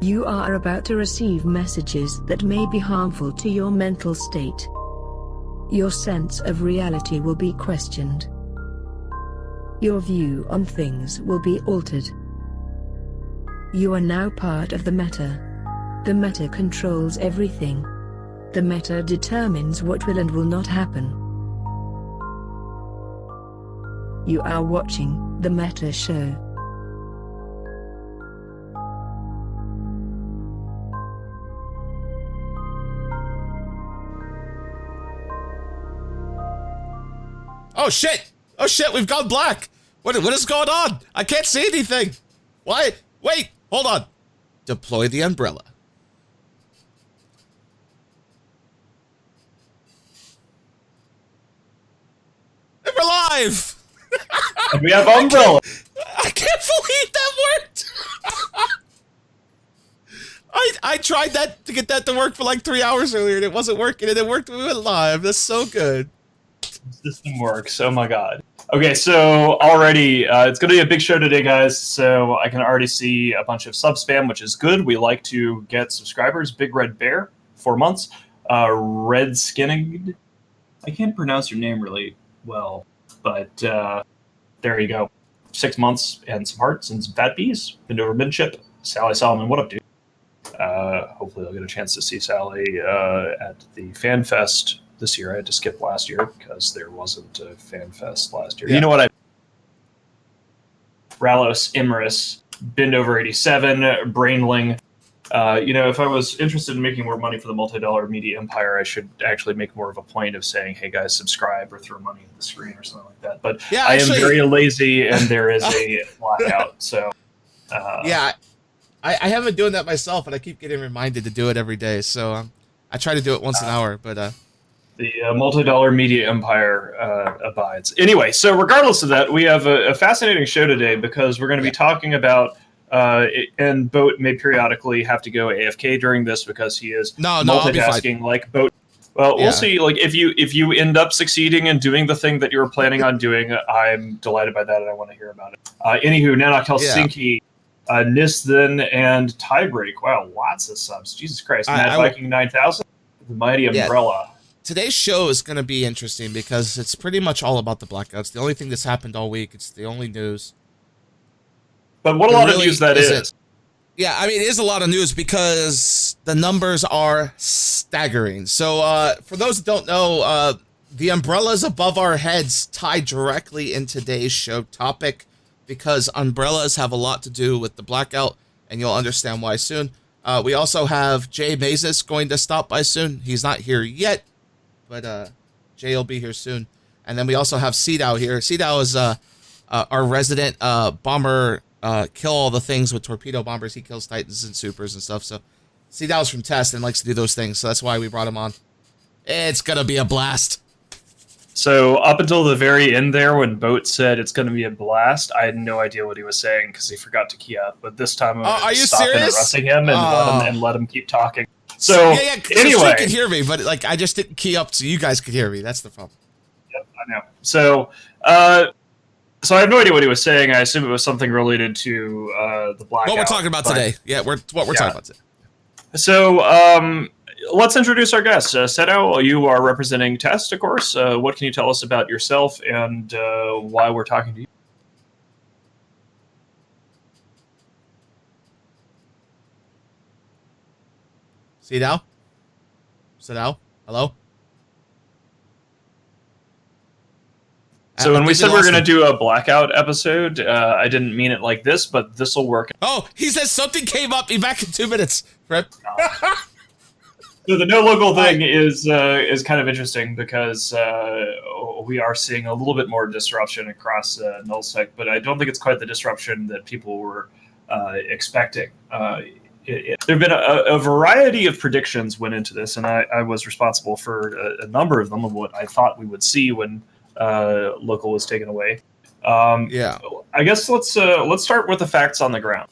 You are about to receive messages that may be harmful to your mental state. Your sense of reality will be questioned. Your view on things will be altered. You are now part of the meta. The meta controls everything. The meta determines what will and will not happen. You are watching the Meta Show. Oh shit! Oh shit, we've gone black! What is going on? I can't see anything! Why? Wait, hold on. Deploy the umbrella. And we're live! And we have umbrella! I can't believe that worked! I tried that to get that to work for like 3 hours earlier and it wasn't working and it worked when we went live. That's so good. The system works. Oh my god. Okay, so already, it's going to be a big show today, guys. So I can already see a bunch of sub spam, which is good. We like to get subscribers. Big Red Bear, 4 months. Red Skinning. I can't pronounce your name really well, but there you go. 6 months and some hearts and some fat bees. Been over midship. Sally Solomon, what up, dude? Hopefully I'll get a chance to see Sally at the Fan Fest this year. I had to skip last year because there wasn't a Fan Fest last year. Yeah. You know what? Ralos, Imris, Bend Over 87, Brainling. If I was interested in making more money for the multi-dollar media empire, I should actually make more of a point of saying, hey guys, subscribe or throw money at the screen or something like that. But yeah, I am very lazy and there is a blackout. So yeah, I haven't been doing that myself, and I keep getting reminded to do it every day. So I try to do it once an hour, but the multi-dollar media empire abides. Anyway, so regardless of that, we have a fascinating show today because we're going to be talking about, and Boat may periodically have to go AFK during this because he is multitasking like Boat. Well, we'll see. Like if you end up succeeding in doing the thing that you were planning on doing, I'm delighted by that, and I want to hear about it. Anywho, Nanak Helsinki, Nisden, and Tiebreak. Wow, lots of subs. Jesus Christ. Mad Viking 9000, the Mighty Umbrella. Today's show is going to be interesting because it's pretty much all about the blackouts. The only thing that's happened all week. It's the only news. But what a lot of news that is. Yeah, I mean, it is a lot of news because the numbers are staggering. So for those that don't know, the umbrellas above our heads tie directly in today's show topic because umbrellas have a lot to do with the blackout, and you'll understand why soon. We also have Jay Mazes going to stop by soon. He's not here yet, but Jay will be here soon. And then we also have Seedow here. Seedow is our resident bomber, kill all the things with torpedo bombers. He kills Titans and Supers and stuff. So Seedow's from Test and likes to do those things. So that's why we brought him on. It's going to be a blast. So up until the very end there, when Boat said it's going to be a blast, I had no idea what he was saying because he forgot to key up. But this time I'm going to stop interrupting him and let him keep talking. So anyway, you could hear me, but like I just didn't key up so you guys could hear me. That's the problem. Yep, I know. So I have no idea what he was saying. I assume it was something related to the blackout. What we're talking about today. Yeah, what we're talking about today. So let's introduce our guest. Seto, you are representing Test, of course. What can you tell us about yourself and why we're talking to you? Seedow? Seedow? Hello? So when we said we were going to do a blackout episode, I didn't mean it like this, but this will work. Oh, he says something came up. Be back in 2 minutes. Rip. So the no local thing is kind of interesting because we are seeing a little bit more disruption across nullsec, but I don't think it's quite the disruption that people were expecting. There have been a variety of predictions went into this, and I was responsible for a number of them of what I thought we would see when local was taken away. I guess let's start with the facts on the ground.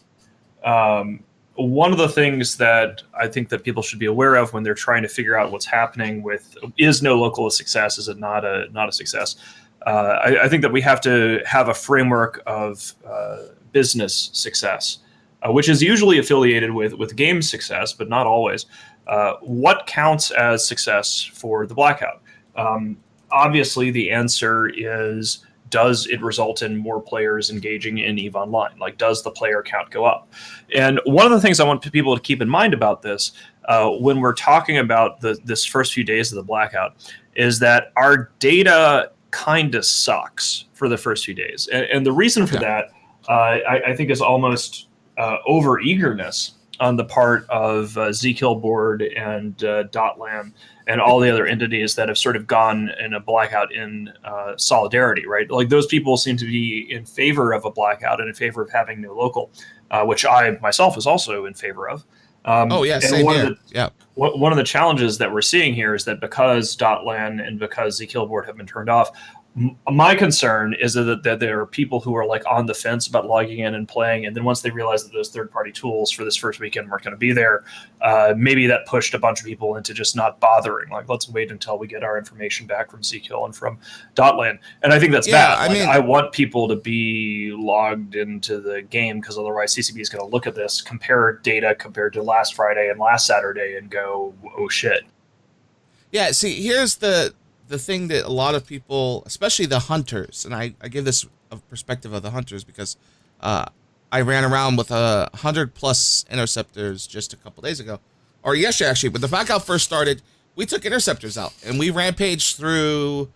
One of the things that I think that people should be aware of when they're trying to figure out what's happening with is no local a success, is it not a success? I think that we have to have a framework of business success. which is usually affiliated with game success, but not always. What counts as success for the Blackout? Obviously, the answer is, does it result in more players engaging in EVE Online? Like, does the player count go up? And one of the things I want people to keep in mind about this, when we're talking about this first few days of the Blackout, is that our data kind of sucks for the first few days. And the reason for that, I think, is almost over-eagerness on the part of zKillboard and Dotlan and all the other entities that have sort of gone in a blackout in solidarity, right? Like, those people seem to be in favor of a blackout and in favor of having no local, which I myself is also in favor of. Same here. One of the challenges that we're seeing here is that because Dotlan and because zKillboard have been turned off, my concern is that there are people who are like on the fence about logging in and playing, and then once they realize that those third-party tools for this first weekend weren't going to be there, maybe that pushed a bunch of people into just not bothering. Like, let's wait until we get our information back from zKill and from Dotlan. And I think that's bad. I want people to be logged into the game, because otherwise CCP is going to look at this, compare data compared to last Friday and last Saturday, and go, oh shit. Yeah, see, here's the thing that a lot of people, especially the hunters, and I give this a perspective of the hunters because I ran around with 100+ interceptors just a couple days ago, or yesterday actually. When the blackout first started, we took interceptors out and we rampaged through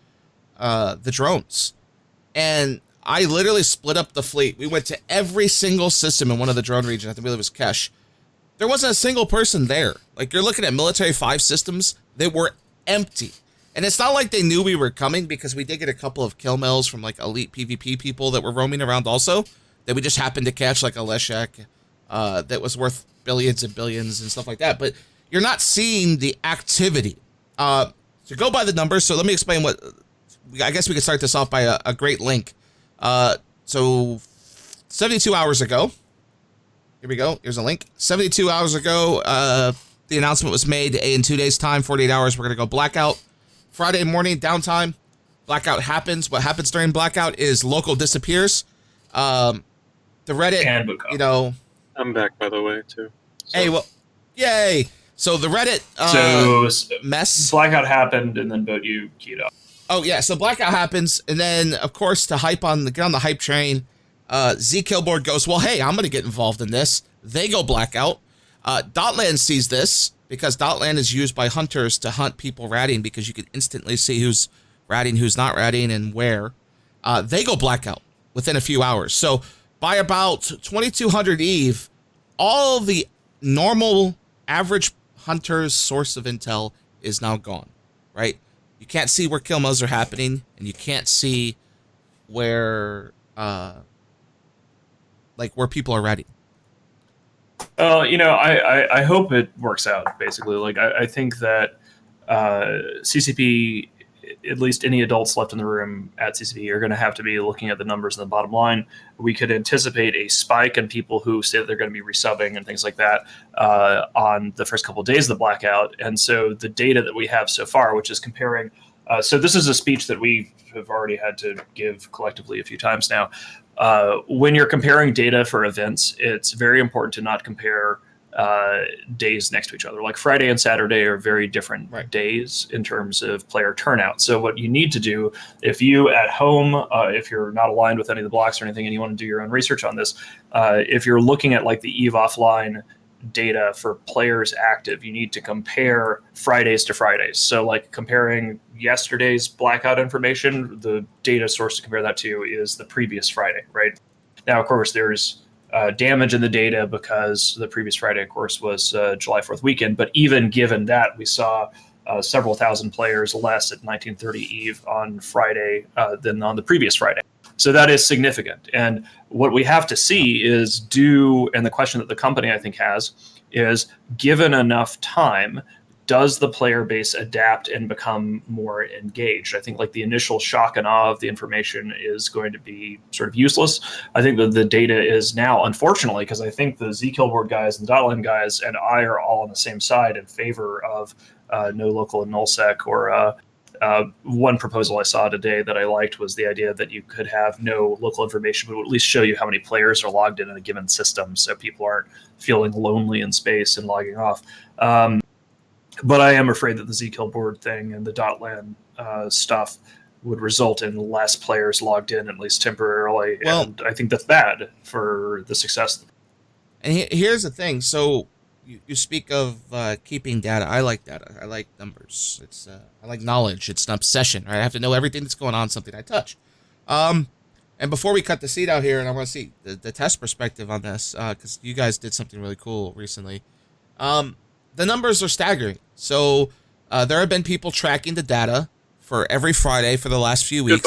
the drones, and I literally split up the fleet. We went to every single system in one of the drone regions. I believe it was Kesh. There wasn't a single person there. Like, you're looking at military 5 systems that were empty. And it's not like they knew we were coming, because we did get a couple of kill mails from like elite PvP people that were roaming around also, that we just happened to catch, like a Leshek that was worth billions and billions and stuff like that. But you're not seeing the activity. To go by the numbers, so let me explain what, I guess we could start this off by a great link. So 72 hours ago, here we go, here's a link. 72 hours ago, the announcement was made, in 2 days time, 48 hours, we're going to go blackout. Friday morning, downtime, blackout happens. What happens during blackout is local disappears. The Reddit, you know... I'm back, by the way, too. So. Hey, well, yay! So the Reddit mess... Blackout happened, and then boat you keyed up. Oh, yeah, so blackout happens, and then, of course, to get on the hype train, zKillboard goes, well, hey, I'm going to get involved in this. They go blackout. Dotlan sees this, because Dotlan is used by hunters to hunt people ratting, because you can instantly see who's ratting, who's not ratting, and where. They go blackout within a few hours. So by about 2200 EVE, all the normal average hunter's source of intel is now gone, right? You can't see where kill mills are happening, and you can't see where where people are ratting. I hope it works out, basically. Like, I think that CCP, at least any adults left in the room at CCP, are going to have to be looking at the numbers in the bottom line. We could anticipate a spike in people who say that they're going to be resubbing and things like that on the first couple of days of the blackout. And so the data that we have so far, which is comparing... so this is a speech that we have already had to give collectively a few times now. When you're comparing data for events, it's very important to not compare days next to each other. Like, Friday and Saturday are very different days in terms of player turnout. So what you need to do, if you at home, if you're not aligned with any of the blocks or anything and you want to do your own research on this, if you're looking at like the EVE Offline data for players active, you need to compare Fridays to Fridays. So like comparing yesterday's blackout information, the data source to compare that to is the previous Friday, right? Now, of course, there's damage in the data because the previous Friday, of course, was July 4th weekend. But even given that, we saw several thousand players less at 1930 EVE on Friday than on the previous Friday. So that is significant. And what we have to see is and the question that the company, I think, has is, given enough time, does the player base adapt and become more engaged? I think like the initial shock and awe of the information is going to be sort of useless. I think that the data is now, unfortunately, because I think the zKillboard guys and Dotlan guys and I are all on the same side in favor of no local and nullsec or One proposal I saw today that I liked was the idea that you could have no local information, but would at least show you how many players are logged in a given system, so people aren't feeling lonely in space and logging off. But I am afraid that the Zkill board thing and the .lan stuff would result in less players logged in, at least temporarily, and I think that's bad for the success. And here's the thing. So you speak of keeping data. I like data. I like numbers. It's I like knowledge. It's an obsession, right? I have to know everything that's going on, something I touch. And before we cut the seat out here, and I want to see the test perspective on this, because you guys did something really cool recently. The numbers are staggering. So there have been people tracking the data for every Friday for the last few weeks.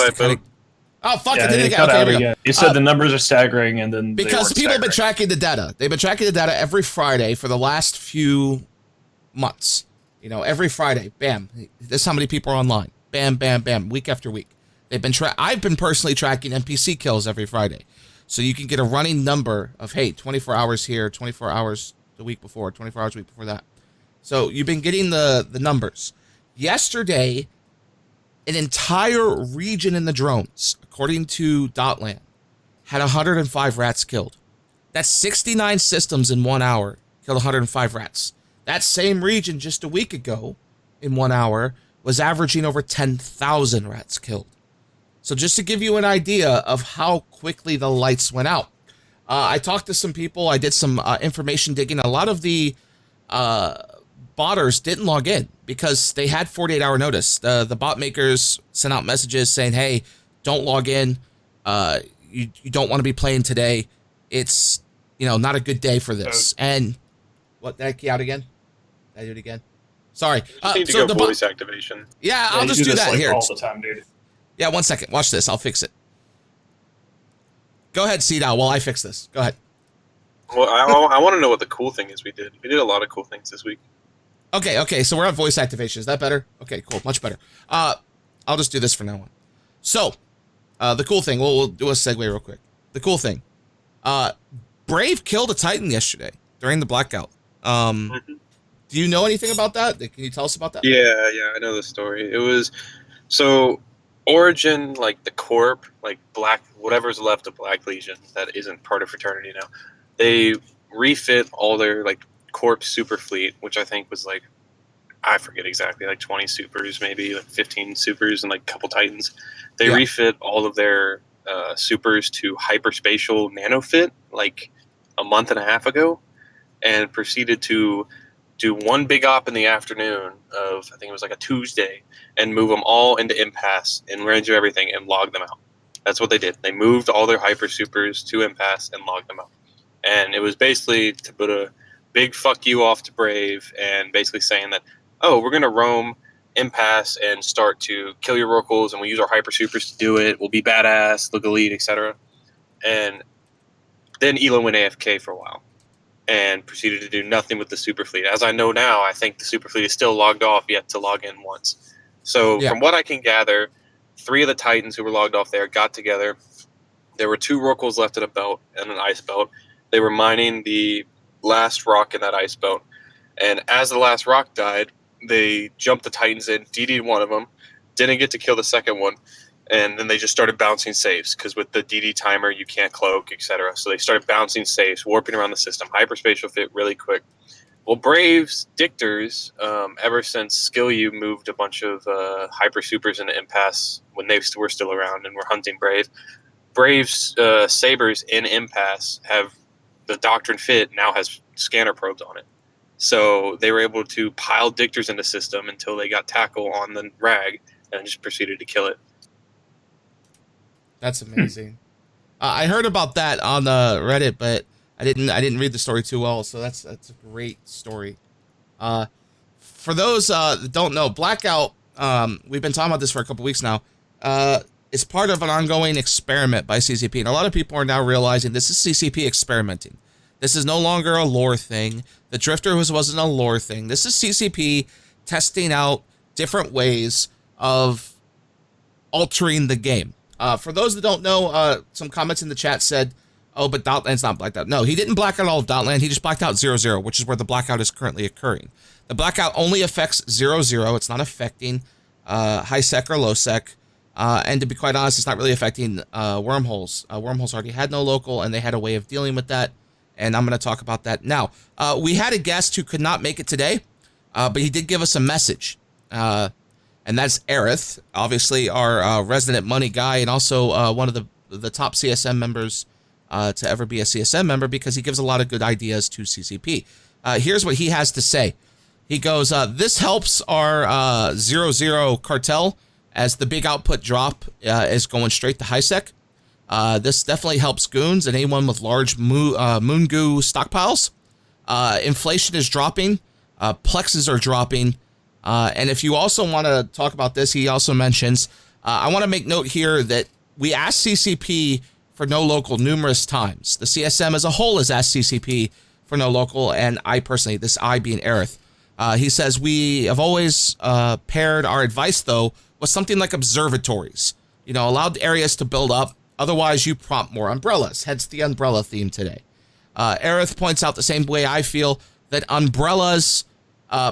Oh, fuck, yeah, I did it again. Okay, here we go. You said the numbers are staggering, and then because people have been tracking the data. They've been tracking the data every Friday for the last few months. You know, every Friday, bam, this is how many people are online. Bam, bam, bam, week after week. I've been personally tracking NPC kills every Friday. So you can get a running number of, hey, 24 hours here, 24 hours the week before, 24 hours the week before that. So you've been getting the numbers. Yesterday, an entire region in the drones, according to .lan, had 105 rats killed. That's 69 systems in 1 hour killed 105 rats. That same region just a week ago, in 1 hour, was averaging over 10,000 rats killed. So just to give you an idea of how quickly the lights went out. I talked to some people. I did some information digging. A lot of the botters didn't log in because they had 48-hour notice. The bot makers sent out messages saying, hey, don't log in. You don't want to be playing today. It's, not a good day for this. And what, did I key out again? Did I do it again? Sorry. You need to go voice activation. Yeah, I'll just do that here. All the time, dude. Yeah, 1 second. Watch this. I'll fix it. Go ahead, C-Dow, while I fix this. Go ahead. Well, I want to know what the cool thing is we did. We did a lot of cool things this week. Okay, so we're on voice activation. Is that better? Okay, cool. Much better. I'll just do this from now on. So, the cool thing, we'll do a segue real quick. The cool thing. Brave killed a Titan yesterday during the Blackout. Do you know anything about that? Can you tell us about that? Yeah, I know the story. It was, so, Origin, like the Corp, like Black, whatever's left of Black Legion that isn't part of Fraternity now, they refit all their, like, Corp super fleet, which I think was like, I forget exactly, like 20 supers, maybe like 15 supers and like a couple Titans. They refit all of their supers to hyperspatial nanofit like a month and a half ago, and proceeded to do one big op in the afternoon of, I think it was like a Tuesday, and move them all into Impasse and range everything and log them out. That's what they did. They moved all their hyper supers to Impasse and logged them out. And it was basically to put a big fuck you off to Brave, and basically saying that, oh, we're going to roam Impasse and start to kill your oracles, and we'll use our hyper supers to do it. We'll be badass, look elite, etc. And then Elon went AFK for a while and proceeded to do nothing with the super fleet. As I know now, I think the super fleet is still logged off, yet to log in once. So from what I can gather, 3 of the Titans who were logged off there got together. There were 2 oracles left in a belt and an ice belt. They were mining the last rock in that ice belt, and as the last rock died, they jumped the Titans in, DD'd one of them, didn't get to kill the second one, and then they just started bouncing safes, because with the DD timer you can't cloak, etc. So they started bouncing safes, warping around the system, hyperspatial fit really quick. Well, Brave's Dictors, ever since Skill U moved a bunch of hyper supers into Impasse when they were still around and were hunting Brave's sabers in Impasse have, the Doctrine Fit now has scanner probes on it. So they were able to pile Dictors in the system until they got tackle on the rag and just proceeded to kill it. That's amazing. I heard about that on Reddit, but I didn't read the story too well, so that's a great story. For those that don't know, Blackout, we've been talking about this for a couple weeks now, is part of an ongoing experiment by CCP, and a lot of people are now realizing this is CCP experimenting. This is no longer a lore thing. The Drifter wasn't a lore thing. This is CCP testing out different ways of altering the game. For those that don't know, some comments in the chat said, oh, but Dotland's not blacked out. No, he didn't black out all of Dotland. He just blacked out 0-0, which is where the blackout is currently occurring. The blackout only affects 0-0. It's not affecting high sec or low sec. And to be quite honest, it's not really affecting wormholes. Wormholes already had no local, and they had a way of dealing with that. And I'm going to talk about that now. We had a guest who could not make it today, but he did give us a message. And that's Aerith, obviously our resident money guy, and also one of the top CSM members to ever be a CSM member, because he gives a lot of good ideas to CCP. Here's what he has to say. He goes, this helps our 0-0 cartel, as the big output drop is going straight to high sec. This definitely helps goons and anyone with large moon goo stockpiles. Inflation is dropping. Plexes are dropping. And if you also want to talk about this, he also mentions, I want to make note here that we asked CCP for no local numerous times. The CSM as a whole has asked CCP for no local, and I personally, this I being Aerith. He says, we have always paired our advice, though, with something like observatories. You know, allowed areas to build up. Otherwise, you prompt more umbrellas, hence the umbrella theme today. Aerith points out the same way I feel, that umbrellas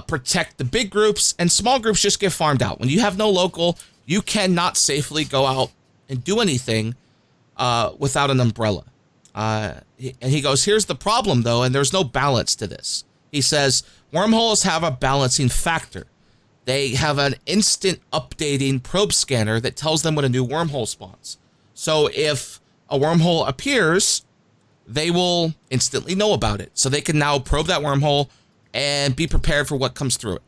protect the big groups, and small groups just get farmed out. When you have no local, you cannot safely go out and do anything without an umbrella. And he goes, here's the problem, though, and there's no balance to this. He says, wormholes have a balancing factor. They have an instant updating probe scanner that tells them when a new wormhole spawns. So if a wormhole appears, they will instantly know about it. So they can now probe that wormhole and be prepared for what comes through it.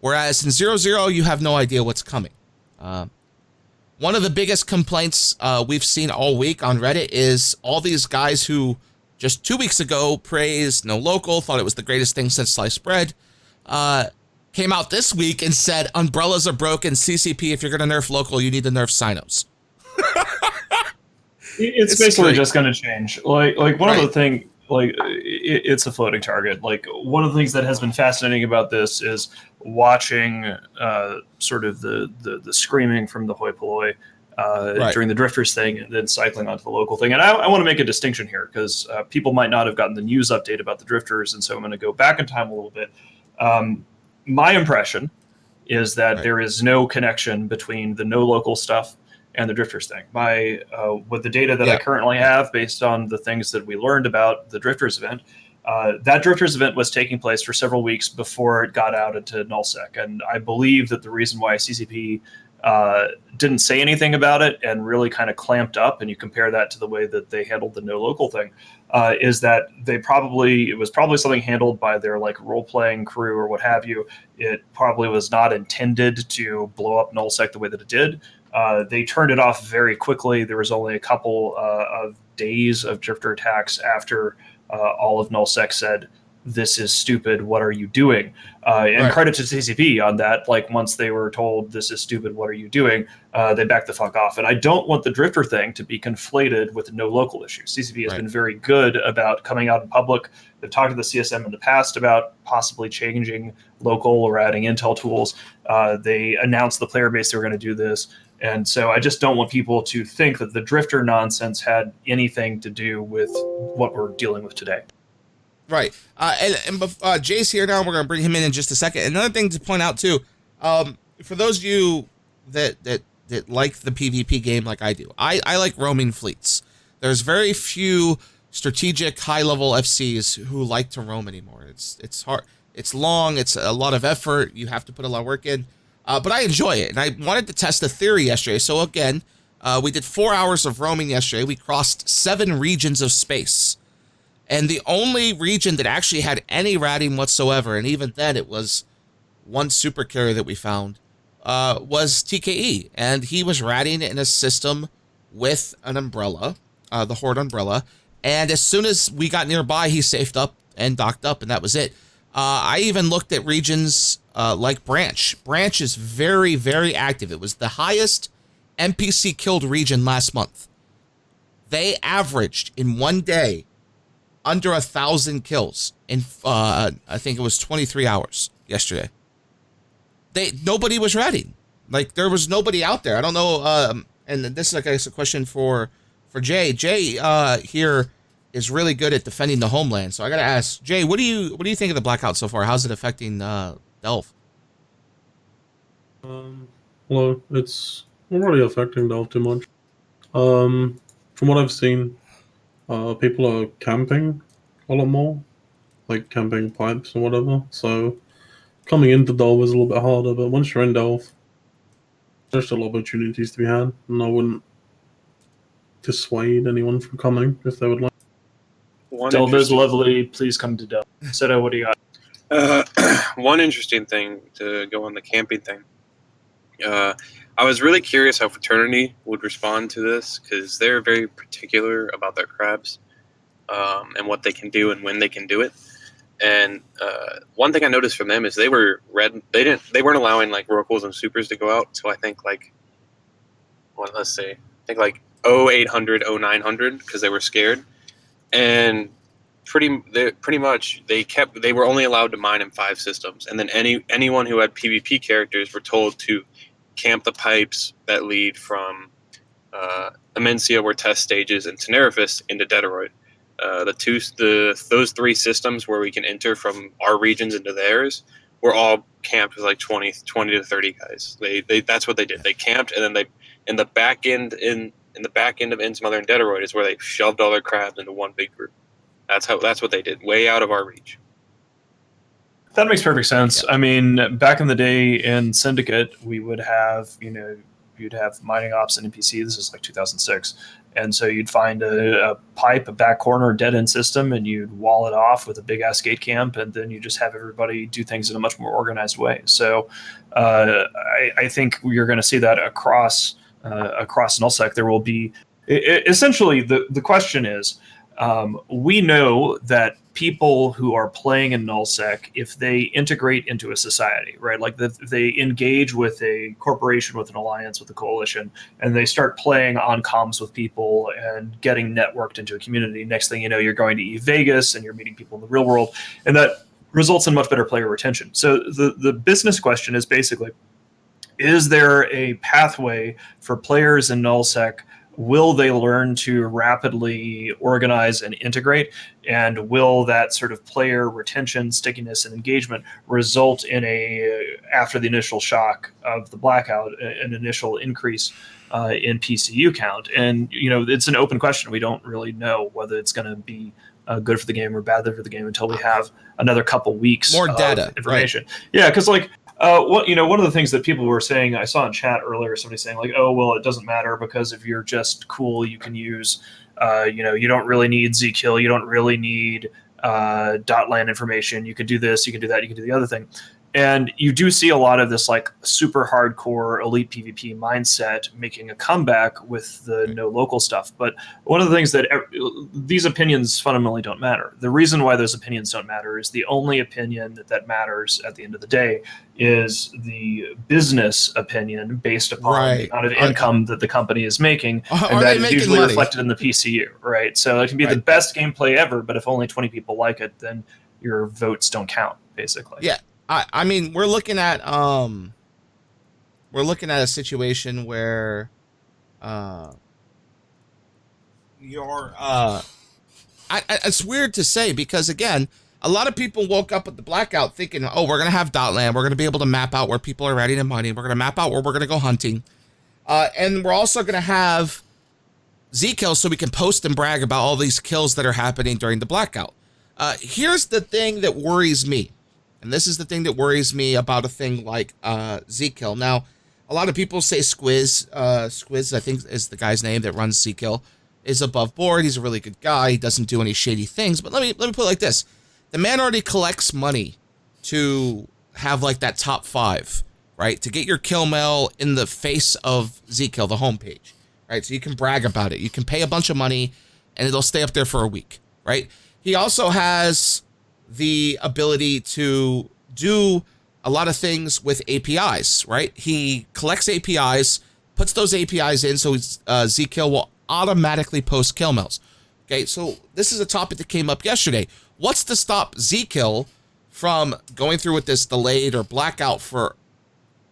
Whereas in 0-0, you have no idea what's coming. One of the biggest complaints we've seen all week on Reddit is all these guys who just 2 weeks ago praised no local, thought it was the greatest thing since sliced bread, came out this week and said umbrellas are broken. CCP, if you're going to nerf local, you need to nerf Sinos. It's basically just going to change. Like one of the things, it's a floating target. Like, one of the things that has been fascinating about this is watching sort of the screaming from the hoi polloi during the drifters thing, and then cycling onto the local thing. And I want to make a distinction here, because people might not have gotten the news update about the drifters, and so I'm going to go back in time a little bit. My impression is that there is no connection between the no local stuff and the drifters thing. With the data that I currently have, based on the things that we learned about the drifters event, that drifters event was taking place for several weeks before it got out into nullsec. And I believe that the reason why CCP didn't say anything about it and really kind of clamped up, and you compare that to the way that they handled the no local thing, is that it was probably something handled by their role-playing crew or what have you. It probably was not intended to blow up nullsec the way that it did. They turned it off very quickly. There was only a couple of days of drifter attacks after all of nullsec said, "This is stupid. What are you doing?" And credit to CCP on that. Once they were told, "This is stupid. What are you doing?" They backed the fuck off. And I don't want the drifter thing to be conflated with no local issues. CCP has been very good about coming out in public. They've talked to the CSM in the past about possibly changing local or adding intel tools. They announced the player base they were going to do this. And so I just don't want people to think that the drifter nonsense had anything to do with what we're dealing with today. Right. And Jay's here now. We're going to bring him in just a second. Another thing to point out, too, for those of you that like the PvP game like I do, I like roaming fleets. There's very few strategic high-level FCs who like to roam anymore. It's hard. It's long. It's a lot of effort. You have to put a lot of work in. But I enjoy it. And I wanted to test a theory yesterday. So, again, we did 4 hours of roaming yesterday. We crossed 7 regions of space. And the only region that actually had any ratting whatsoever, and even then it was one super carrier that we found, was TKE. And he was ratting in a system with an umbrella, the Horde umbrella. And as soon as we got nearby, he safed up and docked up, and that was it. I even looked at regions like Branch. Branch is very, very active. It was the highest NPC killed region last month. They averaged in one day under 1,000 kills in I think it was 23 hours yesterday. Nobody was ratting. There was nobody out there. I don't know. And this is I guess a question for Jay. Jay here is really good at defending the homeland. So I gotta ask Jay, what do you think of the Blackout so far? How's it affecting Delve? Although it's not really affecting Delve too much. From what I've seen, people are camping a lot more, like camping pipes or whatever. So coming into Delve is a little bit harder, but once you're in Delve, there's still opportunities to be had, and I wouldn't dissuade anyone from coming if they would like. Delve is lovely. Please come to Delve. Seto, what do you got? One interesting thing to go on the camping thing. I was really curious how Fraternity would respond to this because they're very particular about their crabs and what they can do and when they can do it. And one thing I noticed from them is they were red. They weren't allowing like Rorquals and Supers to go out. So I think like, well, let's see, I think like 0800, 0900 because they were scared. And pretty much they were only allowed to mine in 5 systems, and then anyone who had PvP characters were told to camp the pipes that lead from Amencia, where test stages, and Tenerifis into Dedoroid. Those 3 systems where we can enter from our regions into theirs were all camped with like 20 to 30 guys. They that's what they did. They camped, and then they in the back end of Ins Mother and Dedoroid is where they shoved all their crabs into one big group. That's what they did, way out of our reach. That makes perfect sense. Yeah. I mean, back in the day in Syndicate, we would have, you'd have mining ops and NPC. This is like 2006. And so you'd find a pipe, a back corner, dead end system, and you'd wall it off with a big ass gate camp, and then you just have everybody do things in a much more organized way. So I think you're going to see that across nullsec. There will be essentially the question is, we know that people who are playing in nullsec, if they integrate into a society, right, like they engage with a corporation, with an alliance, with a coalition, and they start playing on comms with people and getting networked into a community, next thing you know, you're going to Vegas and you're meeting people in the real world, and that results in much better player retention. So the business question is basically, is there a pathway for players in nullsec? Will they learn to rapidly organize and integrate? And will that sort of player retention, stickiness, and engagement result in after the initial shock of the blackout, an initial increase in PCU count? And, it's an open question. We don't really know whether it's going to be good for the game or bad for the game until we have another couple weeks more data information. Right. Yeah, because one of the things that people were saying, I saw in chat earlier, somebody saying like, oh, well, it doesn't matter because if you're just cool, you can use, you don't really need Z-Kill. You don't really need .land information. You can do this, you can do that, you can do the other thing. And you do see a lot of this like super hardcore elite PvP mindset making a comeback with the no local stuff. But one of the things that these opinions fundamentally don't matter. The reason why those opinions don't matter is the only opinion that matters at the end of the day is the business opinion based upon the amount of income that the company is making. And that is usually reflected in the PCU, right? So it can be the best gameplay ever, but if only 20 people like it, then your votes don't count, basically. Yeah. I mean, we're looking at a situation where it's weird to say because again, a lot of people woke up with the blackout thinking, oh, we're gonna have .land, we're gonna be able to map out where people are ready to mining, we're gonna map out where we're gonna go hunting, and we're also gonna have Z-kills so we can post and brag about all these kills that are happening during the blackout. Here's the thing that worries me. And this is the thing that worries me about a thing like Z-Kill. Now, a lot of people say Squiz, I think is the guy's name that runs Z-Kill, is above board. He's a really good guy. He doesn't do any shady things. But let me put it like this. The man already collects money to have like that top 5, right? To get your kill mail in the face of Z-Kill, the homepage, right? So you can brag about it. You can pay a bunch of money and it'll stay up there for a week, right? He also has the ability to do a lot of things with APIs, right? He collects APIs, puts those APIs in so Z-Kill will automatically post kill mails. Okay, so this is a topic that came up yesterday. What's to stop Z-Kill from going through with this delayed or blackout for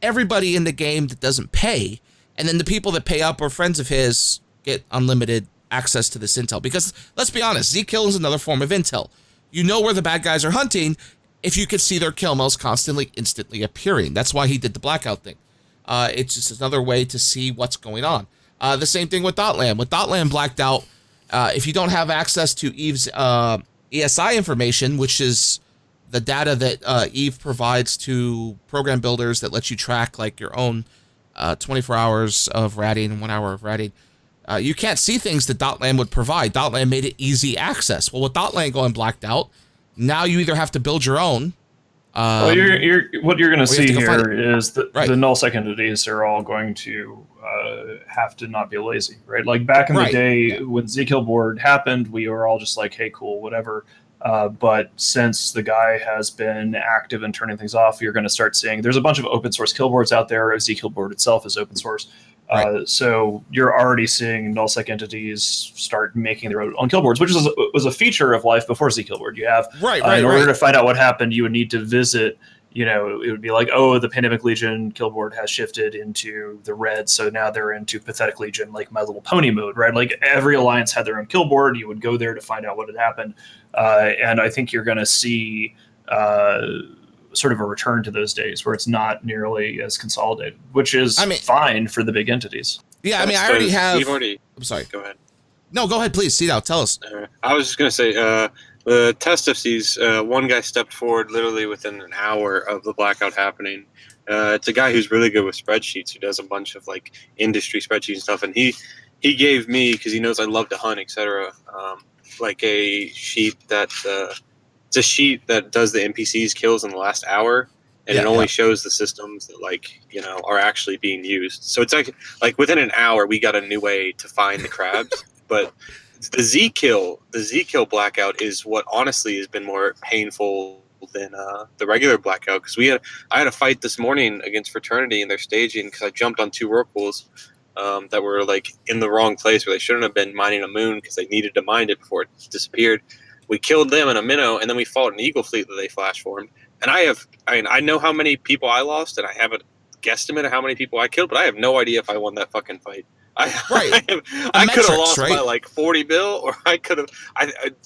everybody in the game that doesn't pay, and then the people that pay up or friends of his get unlimited access to this intel? Because let's be honest, Z-Kill is another form of intel. You know where the bad guys are hunting if you could see their kill mails constantly, instantly appearing. That's why he did the blackout thing. It's just another way to see what's going on. The same thing with Dotland. With Dotland blacked out, if you don't have access to Eve's ESI information, which is the data that Eve provides to program builders that lets you track like your own 24 hours of ratting and 1 hour of ratting, you can't see things that Dotland would provide. Dotland made it easy access. Well, with Dotland going blacked out, now you either have to build your own. Well, what you're going to see here is that right. the nullsec entities are all going to have to not be lazy, right? Like back in the day when Zkill board happened, we were all just like, hey, cool, whatever. But since the guy has been active in turning things off, you're going to start seeing there's a bunch of open source kill boards out there. Zkill board itself is open source. So you're already seeing nullsec entities start making their own kill boards, which was a feature of life before Zkill board. You have in order to find out what happened, you would need to visit. It would be like, oh, the Pandemic Legion kill board has shifted into the red, so now they're into Pathetic Legion, like My Little Pony mode, right? Like every alliance had their own kill board. You would go there to find out what had happened, and I think you're going to see sort of a return to those days where it's not nearly as consolidated, which is fine for the big entities. Yeah, I mean, I already have. I'm sorry. Go ahead. No, go ahead, please. See now, tell us. I was just going to say, the test FCs, one guy stepped forward literally within an hour of the blackout happening. It's a guy who's really good with spreadsheets, who does a bunch of like industry spreadsheets and stuff. And he gave me, because he knows I love to hunt, etc., like a sheet that it's a sheet that does the NPCs kills in the last hour, and it only shows the systems that are actually being used. So it's like within an hour we got a new way to find the crabs. But the Zkill blackout is what honestly has been more painful than the regular blackout, because I had a fight this morning against Fraternity in their staging because I jumped on 2 Rorquals that were like in the wrong place where they shouldn't have been mining a moon because they needed to mine it before it disappeared. We killed them in a minnow, and then we fought an eagle fleet that they flash formed. And I know how many people I lost, and I have a guesstimate of how many people I killed, but I have no idea if I won that fucking fight. I could have lost by like 40 bill, or I could have.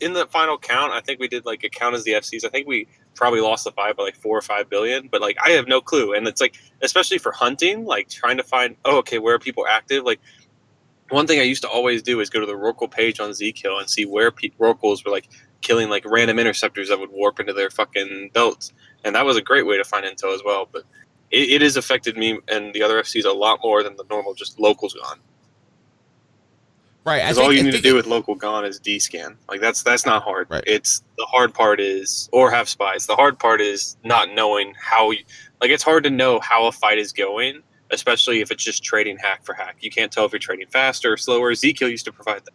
In the final count, I think we did like a count as the FCs. I think we probably lost the fight by like 4 or 5 billion. But like I have no clue, and it's like especially for hunting, like trying to find where are people active. Like one thing I used to always do is go to the Rorqual page on Zkill and see where Rorquals were like killing like random interceptors that would warp into their fucking belts, and that was a great way to find intel as well. But it has affected me and the other FCs a lot more than the normal just locals gone. Right, because all you need to do with local gone is D-scan. Like that's not hard. Right. It's the hard part is, or have spies. The hard part is not knowing how. It's hard to know how a fight is going, especially if it's just trading hack for hack. You can't tell if you're trading faster or slower. Zkill used to provide that.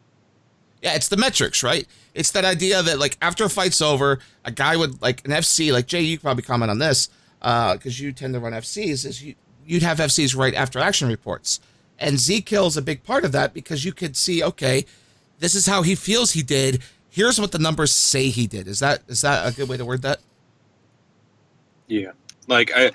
Yeah, it's the metrics, right? It's that idea that like after a fight's over, a guy would like an FC, like Jay, you could probably comment on this, because you tend to run FCs, is you'd have FCs right after action reports. And Zkill is a big part of that because you could see, okay, this is how he feels he did. Here's what the numbers say he did. Is that a good way to word that? Yeah. Like I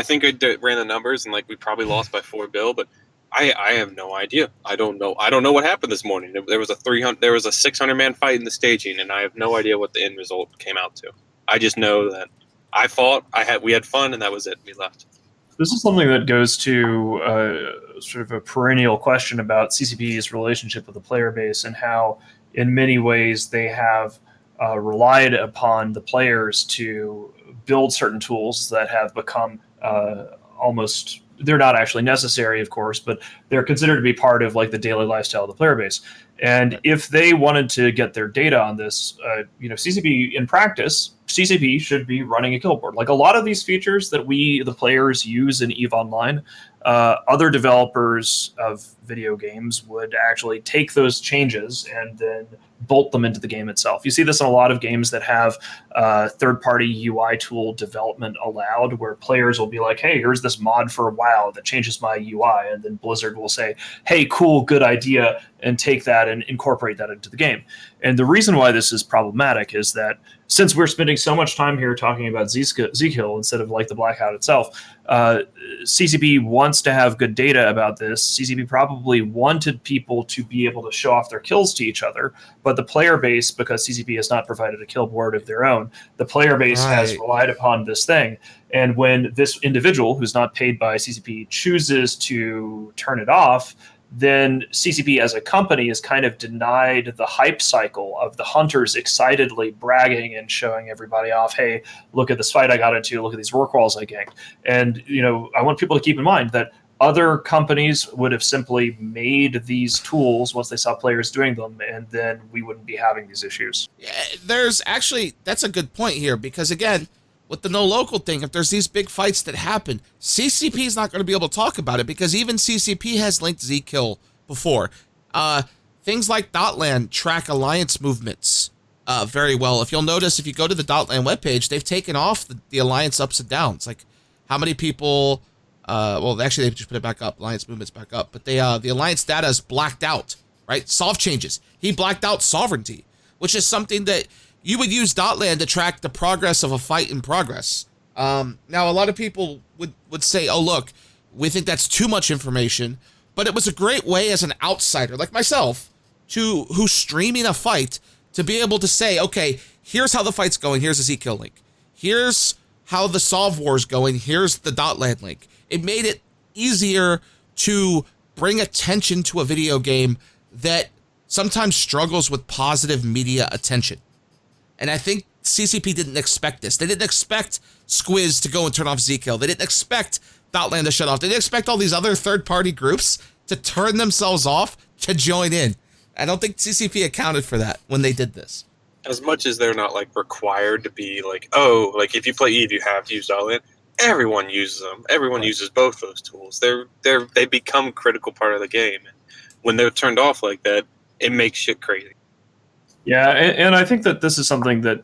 think I ran the numbers and like we probably lost by 4 bill, but I have no idea. I don't know what happened this morning. There was a 600-man fight in the staging, and I have no idea what the end result came out to. I just know that I fought. We had fun, and that was it. We left. This is something that goes to sort of a perennial question about CCP's relationship with the player base and how, in many ways, they have relied upon the players to build certain tools that have become almost. They're not actually necessary, of course, but they're considered to be part of like the daily lifestyle of the player base. And if they wanted to get their data on this, CCP in practice, CCP should be running a kill board. Like a lot of these features that we, the players, use in EVE Online, other developers of video games would actually take those changes and then bolt them into the game itself. You see this in a lot of games that have third-party UI tool development allowed, where players will be like, hey, here's this mod for WoW that changes my UI, and then Blizzard will say, hey, cool, good idea, and take that and incorporate that into the game. And the reason why this is problematic is that since we're spending so much time here talking about Zkill instead of like the Blackout itself, CCP wants to have good data about this. CCP probably wanted people to be able to show off their kills to each other, but the player base, because CCP has not provided a kill board of their own, the player base has relied upon this thing. And when this individual who's not paid by CCP chooses to turn it off, then CCP as a company is kind of denied the hype cycle of the hunters excitedly bragging and showing everybody off, hey, look at this fight I got into, look at these work walls I ganked. And, I want people to keep in mind that other companies would have simply made these tools once they saw players doing them, and then we wouldn't be having these issues. Yeah, that's a good point here, because again, with the no local thing, if there's these big fights that happen, CCP is not going to be able to talk about it, because even CCP has linked Zkill before. Things like Dotland track alliance movements very well. If you'll notice, if you go to the Dotland webpage, they've taken off the alliance ups and downs. Like how many people, well, actually they just put it back up, alliance movements back up, but the alliance data is blacked out, right? Solve changes. He blacked out sovereignty, which is something that you would use Dotland to track the progress of a fight in progress. Now, a lot of people would say, oh, look, we think that's too much information, but it was a great way as an outsider like myself who's streaming a fight to be able to say, okay, here's how the fight's going, here's the Zkill link. Here's how the Solve War's going, here's the Dotland link. It made it easier to bring attention to a video game that sometimes struggles with positive media attention. And I think CCP didn't expect this. They didn't expect Squiz to go and turn off Zkill. They didn't expect Dotland to shut off. They didn't expect all these other third-party groups to turn themselves off to join in. I don't think CCP accounted for that when they did this. As much as they're not required to be if you play Eve, you have to use Dotland. Everyone uses them. Everyone uses both those tools. They become critical part of the game. And when they're turned off like that, it makes shit crazy. Yeah, and I think that this is something that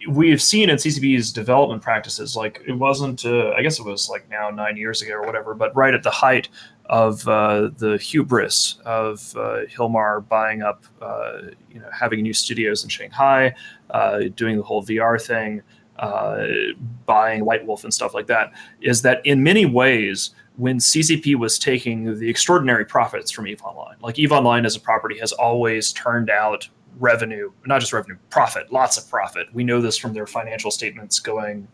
we've seen in CCP's development practices. Like, it wasn't, I guess it was now 9 years ago or whatever, but right at the height of the hubris of Hilmar buying up, having new studios in Shanghai, doing the whole VR thing, buying White Wolf and stuff like that, is that in many ways, when CCP was taking the extraordinary profits from EVE Online, like EVE Online as a property has always turned out revenue, not just revenue, profit, lots of profit. We know this from their financial statements going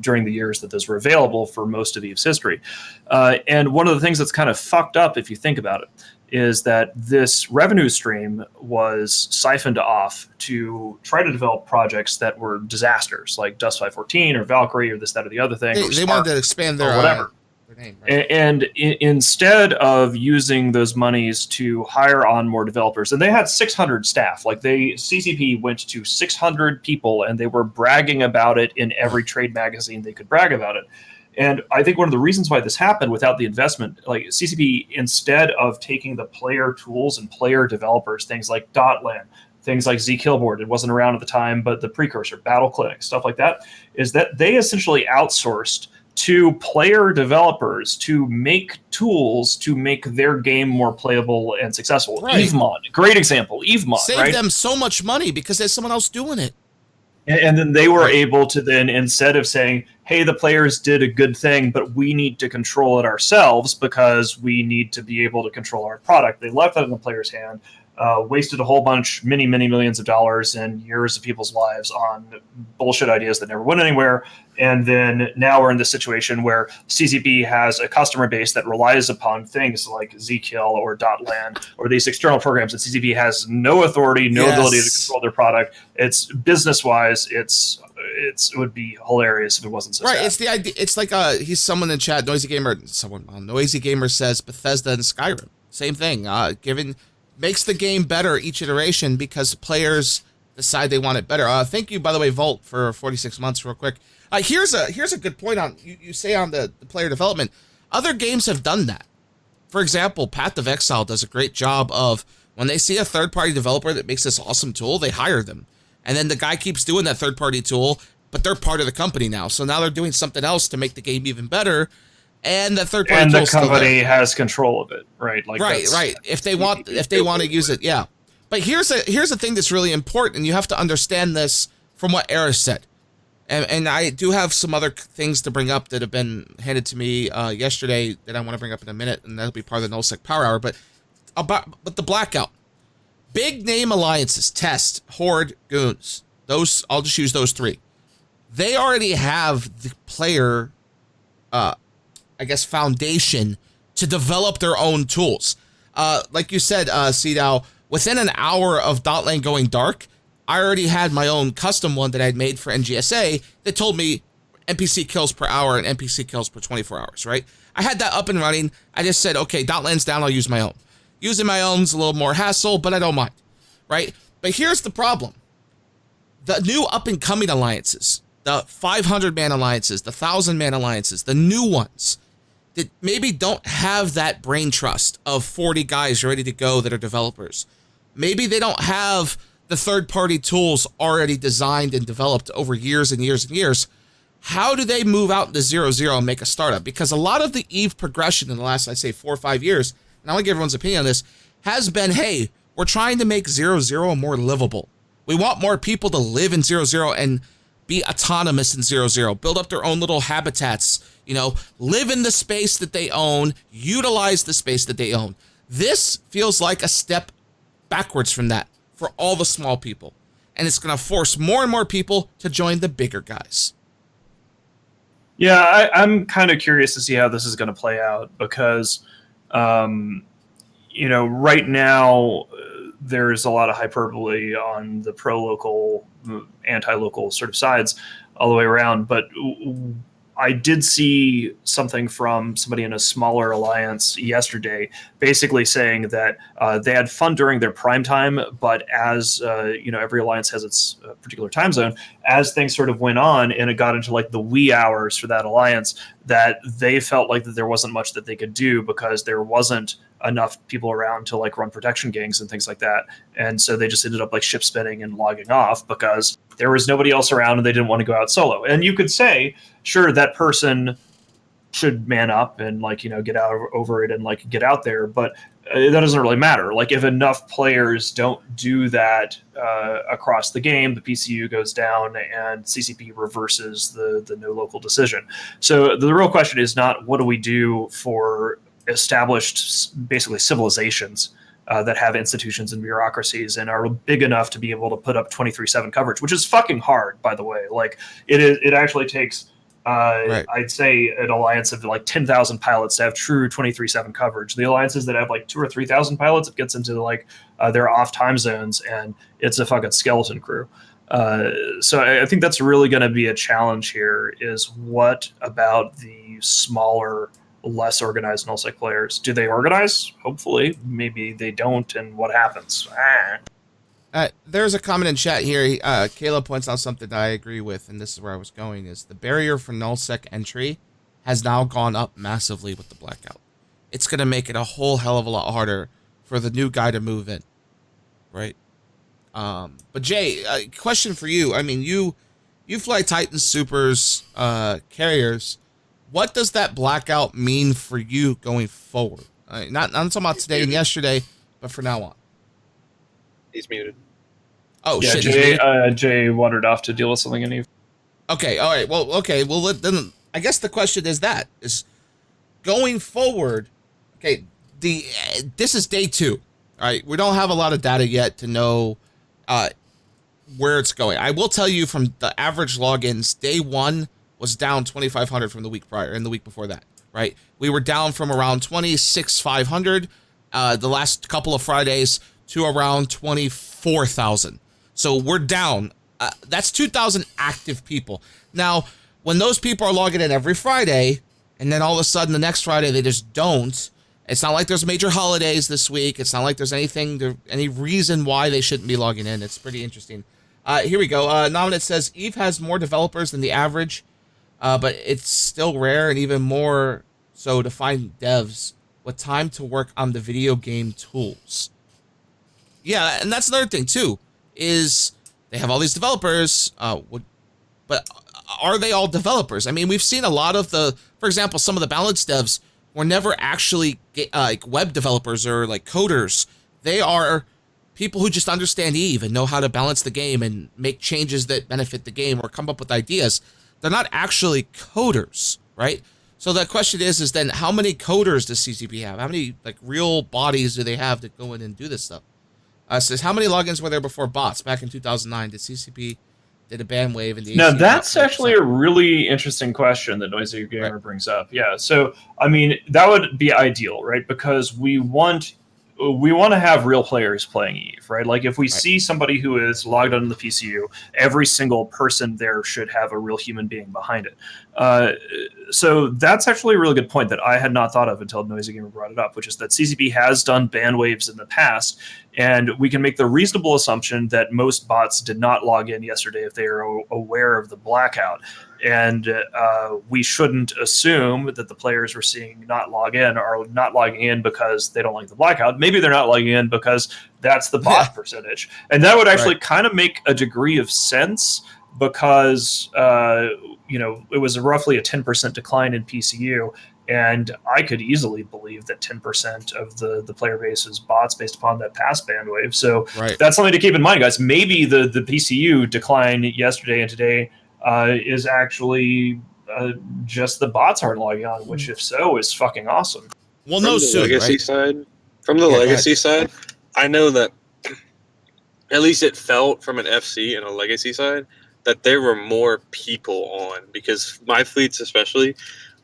during the years that those were available for most of EVE's history. And one of the things that's kind of fucked up, if you think about it, is that this revenue stream was siphoned off to try to develop projects that were disasters, like Dust 514 or Valkyrie or this, that, or the other thing. They wanted to expand their whatever. Name, right? And instead of using those monies to hire on more developers, and they had 600 staff, CCP went to 600 people and they were bragging about it in every trade magazine they could brag about it. And I think one of the reasons why this happened without the investment, CCP, instead of taking the player tools and player developers, things like Dotland, things like Zkillboard, it wasn't around at the time, but the precursor, Battle Clinic, stuff like that, is that they essentially outsourced to player developers to make tools to make their game more playable and successful. Right. EveMod, great example. EveMod, saved them so much money because there's someone else doing it. And then they were able to then, instead of saying, hey, the players did a good thing, but we need to control it ourselves because we need to be able to control our product, they left that in the player's hand, wasted a whole bunch, many millions of dollars and years of people's lives on bullshit ideas that never went anywhere. And then now we're in this situation where CCP has a customer base that relies upon things like Zkill or Dotland or these external programs that CCP has no authority, no ability to control their product. It's business-wise, it would be hilarious if it wasn't so sad. It's the idea. It's like he's someone in chat, Noisy Gamer says Bethesda and Skyrim. Same thing. Makes the game better each iteration because players decide they want it better. Thank you, by the way, Volt, for 46 months real quick. Here's a good point on you say on the player development. Other games have done that. For example, Path of Exile does a great job of when they see a third-party developer that makes this awesome tool, they hire them. And then the guy keeps doing that third-party tool, but they're part of the company now. So now they're doing something else to make the game even better. And the third-party and tool the company has control of it, right? Right. If they want to use it, yeah. But here's the thing that's really important, and you have to understand this from what Eris said. And I do have some other things to bring up that have been handed to me yesterday that I want to bring up in a minute, and that'll be part of the NullSec Power Hour. But the Blackout. Big name alliances, Test, Horde, Goons. Those, I'll just use those 3. They already have the player, foundation to develop their own tools. Like you said, CDAO, within an hour of Dotland going dark, I already had my own custom one that I'd made for NGSA that told me NPC kills per hour and NPC kills per 24 hours, right? I had that up and running. I just said, okay, Dotland's down, I'll use my own. Using my own's a little more hassle, but I don't mind, right? But here's the problem. The new up-and-coming alliances, the 500-man alliances, the 1,000-man alliances, the new ones that maybe don't have that brain trust of 40 guys ready to go that are developers. Maybe they don't have the third-party tools already designed and developed over years and years and years. How do they move out into 0-0 and make a startup? Because a lot of the EVE progression in the last, I'd say, 4 or 5 years, and I want to get everyone's opinion on this, has been, hey, we're trying to make 0-0 more livable. We want more people to live in 0-0 and be autonomous in 0-0, build up their own little habitats, live in the space that they own, utilize the space that they own. This feels like a step backwards from that for all the small people. And it's going to force more and more people to join the bigger guys. Yeah, I'm kind of curious to see how this is going to play out because, right now there's a lot of hyperbole on the pro-local, anti-local sort of sides all the way around. But I did see something from somebody in a smaller alliance yesterday, basically saying that they had fun during their prime time, but as every alliance has its particular time zone. As things sort of went on, and it got into like the wee hours for that alliance, that they felt like that there wasn't much that they could do because there wasn't enough people around to like run protection gangs and things like that. And so they just ended up like ship spinning and logging off because there was nobody else around and they didn't want to go out solo. And you could say, sure, that person should man up and get out over it and get out there. But that doesn't really matter. Like if enough players don't do that across the game, the PCU goes down and CCP reverses the no local decision. So the real question is not what do we do for established basically civilizations that have institutions and bureaucracies and are big enough to be able to put up 23/7 coverage, which is fucking hard, by the way. Like it actually takes right. I'd say an alliance of like 10,000 pilots to have true 23/7 coverage. The alliances that have like 2,000 or 3,000 pilots, it gets into like their off time zones and it's a fucking skeleton crew. So I think that's really going to be a challenge here is what about the smaller, less organized nullsec players? Do they organize? Hopefully. Maybe they don't, and what happens? There's a comment in chat here. Caleb points out something that I agree with, and this is where I was going, is the barrier for nullsec entry has now gone up massively with the Blackout. It's going to make it a whole hell of a lot harder for the new guy to move in, right? But Jay, question for you. I mean, you fly Titans, Supers, carriers. What does that Blackout mean for you going forward? Not talking about today and yesterday, but for now on. He's muted. Oh, yeah, shit. Jay wandered off to deal with something in Eve. Okay, all right. Well, okay. Well, then I guess the question is going forward, okay, this is day 2. All right, we don't have a lot of data yet to know where it's going. I will tell you from the average logins, day 1 was down 2,500 from the week prior and the week before that, right? We were down from around 26,500 the last couple of Fridays to around 24,000. So we're down. That's 2,000 active people. Now, when those people are logging in every Friday, and then all of a sudden the next Friday they just don't, it's not like there's major holidays this week. It's not like there's any reason why they shouldn't be logging in. It's pretty interesting. Here we go. Nominate says, EVE has more developers than the average, but it's still rare and even more so to find devs with time to work on the video game tools. Yeah, and that's another thing, too, is they have all these developers, but are they all developers? I mean, we've seen a lot of for example, some of the balance devs were never actually like web developers or like coders. They are people who just understand Eve and know how to balance the game and make changes that benefit the game or come up with ideas. They're not actually coders, right? So the question is then how many coders does CCP have? How many like real bodies do they have to go in and do this stuff? Says how many logins were there before bots back in 2009? Did CCP did a ban wave in the Now ACM that's actually a really interesting question that Noisy Gamer brings up. Yeah, so I mean that would be ideal, right? Because we want to have real players playing Eve, right? Like if we see somebody who is logged on the PCU, every single person there should have a real human being behind it. So that's actually a really good point that I had not thought of until Noisy Gamer brought it up, which is that CCP has done ban waves in the past, and we can make the reasonable assumption that most bots did not log in yesterday if they are aware of the blackout. And we shouldn't assume that the players we're seeing not log in are not logging in because they don't like the blackout. Maybe they're not logging in because that's the bot percentage. And that would actually kind of make a degree of sense because, it was roughly a 10% decline in PCU. And I could easily believe that 10% of the player base is bots based upon that past ban wave. So that's something to keep in mind, guys. Maybe the PCU decline yesterday and today is actually just the bots aren't logging on, which if so is fucking awesome. Well, no, From the legacy side, I know that at least it felt from an FC and a legacy side that there were more people on, because my fleets especially,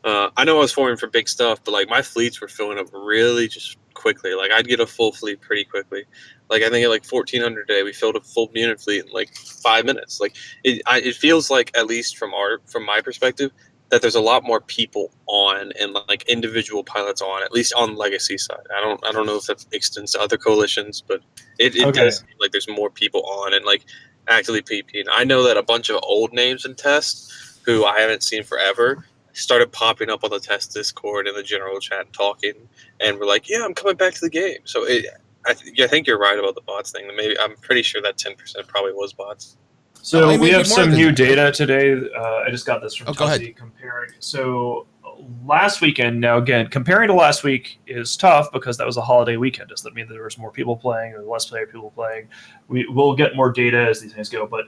I know I was forming for big stuff, but like my fleets were filling up really just quickly. Like I'd get a full fleet pretty quickly. Like I think at like 1,400 a day, we filled a full unit fleet in like 5 minutes. Like it feels like, at least from my perspective, that there's a lot more people on and like individual pilots on, at least on the legacy side. I don't know if that extends to other coalitions, but it does seem like there's more people on and like actively PPing. I know that a bunch of old names in tests who I haven't seen forever started popping up on the test Discord and the general chat and talking, and we're like, yeah, I'm coming back to the game. So I think you're right about the bots thing. Maybe I'm pretty sure that 10% probably was bots. So we have some new data today. I just got this from Tussy comparing. So last weekend, now again, comparing to last week is tough because that was a holiday weekend. Does that mean that there was more people playing or less people playing? We'll get more data as these things go. But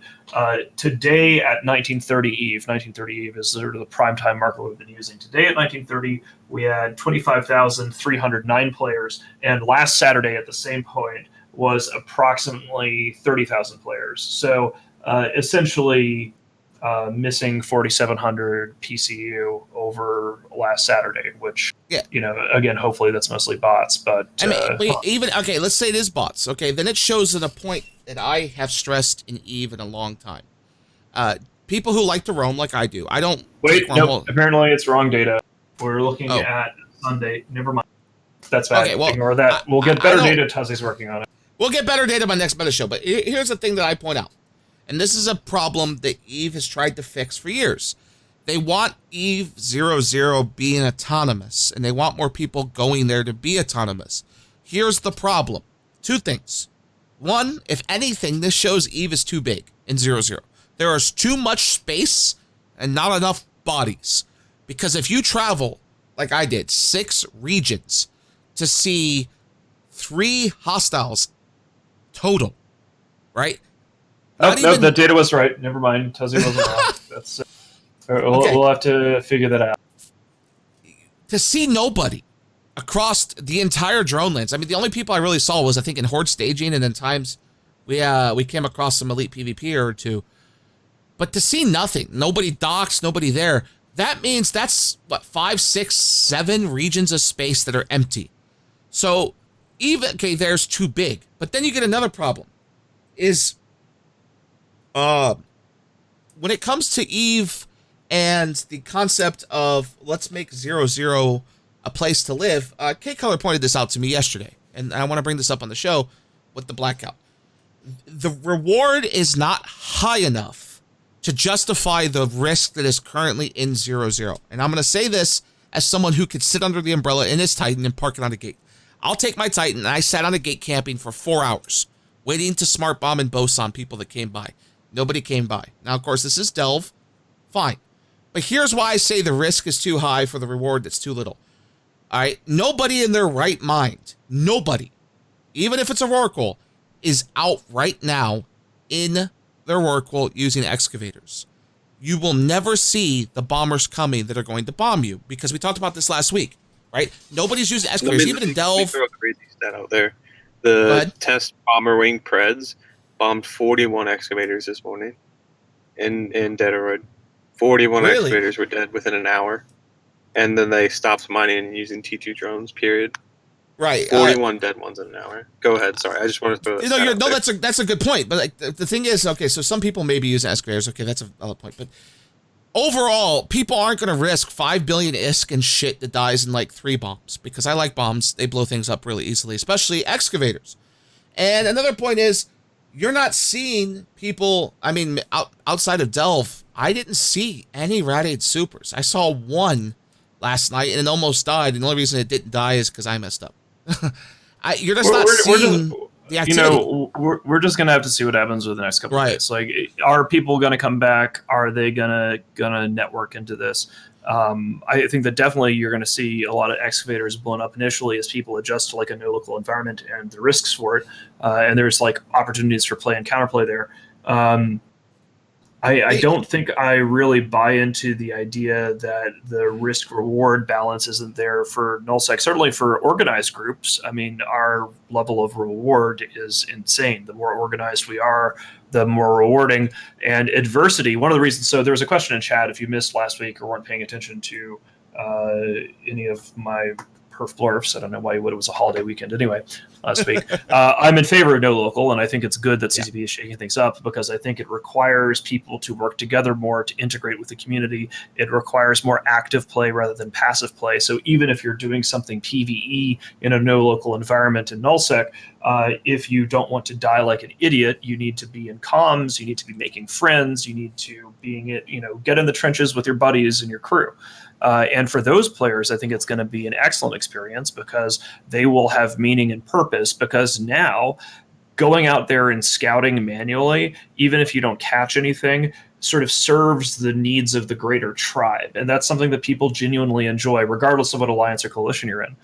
today at 1930 Eve is sort of the prime time marker we've been using. Today at 1930, we had 25,309 players. And last Saturday at the same point was approximately 30,000 players. So essentially missing 4,700 PCU over last Saturday, which, again, hopefully that's mostly bots. But I mean, let's say it is bots. Okay, then it shows at a point that I have stressed in Eve in a long time. People who like to roam like I do. I don't. Wait, no, apparently it's wrong data. We're looking at Sunday. Never mind. That's bad. Okay, well, ignore that. We'll get better data. Tussy's working on it. We'll get better data by next Meta Show. But here's the thing that I point out. And this is a problem that Eve has tried to fix for years. They want Eve 00 being autonomous, and they want more people going there to be autonomous. Here's the problem. Two things. One, if anything, this shows Eve is too big in 00. There is too much space and not enough bodies. Because if you travel, like I did, 6 regions to see 3 hostiles total, right? No, the data was right. Never mind. Tussy wasn't wrong. That's we'll have to figure that out. To see nobody across the entire drone lands. I mean, the only people I really saw was, I think, in Horde staging, and then times we came across some elite PvP or two. But to see nothing, nobody docks, nobody there, that means that's, 5, 6, 7 regions of space that are empty. So, there's too big. But then you get another problem, is when it comes to Eve and the concept of let's make 00 a place to live, K-Color pointed this out to me yesterday, and I want to bring this up on the show with the Blackout. The reward is not high enough to justify the risk that is currently in 00. And I'm going to say this as someone who could sit under the umbrella in his Titan and park it on a gate. I'll take my Titan, and I sat on a gate camping for 4 hours, waiting to smart bomb and boson people that came by. Nobody came by. Now, of course, this is Delve. Fine. But here's why I say the risk is too high for the reward that's too little. All right? Nobody in their right mind, nobody, even if it's a Rorqual, is out right now in their work world using excavators. You will never see the bombers coming that are going to bomb you, because we talked about this last week, right? Nobody's using excavators, even in Delve. Let me throw a crazy stat out there. Go The ahead. test bomber wing Preds bombed 41 excavators this morning in Deaderoid. 41 Really? excavators were dead within an hour. And then they stopped mining and using T2 drones, period. Right. 41 dead ones in an hour. Go ahead. Sorry, I just wanted to throw that You know, stat out there. that's a good point. But like, the thing is, okay, so some people may be using excavators. Okay, that's a valid point. But overall, people aren't going to risk 5 billion ISK and shit that dies in like 3 bombs, because I like bombs. They blow things up really easily, especially excavators. And another point is, you're not seeing people, I mean, outside of Delve, I didn't see any Rad-8 supers. I saw one last night and it almost died. And the only reason it didn't die is because I messed up. You're just not seeing the activity. You know, we're just gonna have to see what happens with the next couple of days. Like, are people gonna come back? Are they gonna network into this? I think that definitely you're going to see a lot of excavators blown up initially as people adjust to like a no local environment and the risks for it. And there's like opportunities for play and counterplay there. I don't think I really buy into the idea that the risk reward balance isn't there for nullsec. Certainly for organized groups, I mean, our level of reward is insane. The more organized we are, the more rewarding. And adversity, one of the reasons, so there was a question in chat, if you missed last week or weren't paying attention to any of my perf blurfs, I don't know why you would, it was a holiday weekend anyway last week. I'm in favor of no local, and I think it's good that CCP is shaking things up, because I think it requires people to work together more, to integrate with the community. It requires more active play rather than passive play. So even if you're doing something PvE in a no local environment in nullsec, if you don't want to die like an idiot, you need to be in comms, you need to be making friends, you need to get in the trenches with your buddies and your crew. And for those players, I think it's going to be an excellent experience, because they will have meaning and purpose, because now going out there and scouting manually, even if you don't catch anything, sort of serves the needs of the greater tribe. And that's something that people genuinely enjoy, regardless of what alliance or coalition you're in.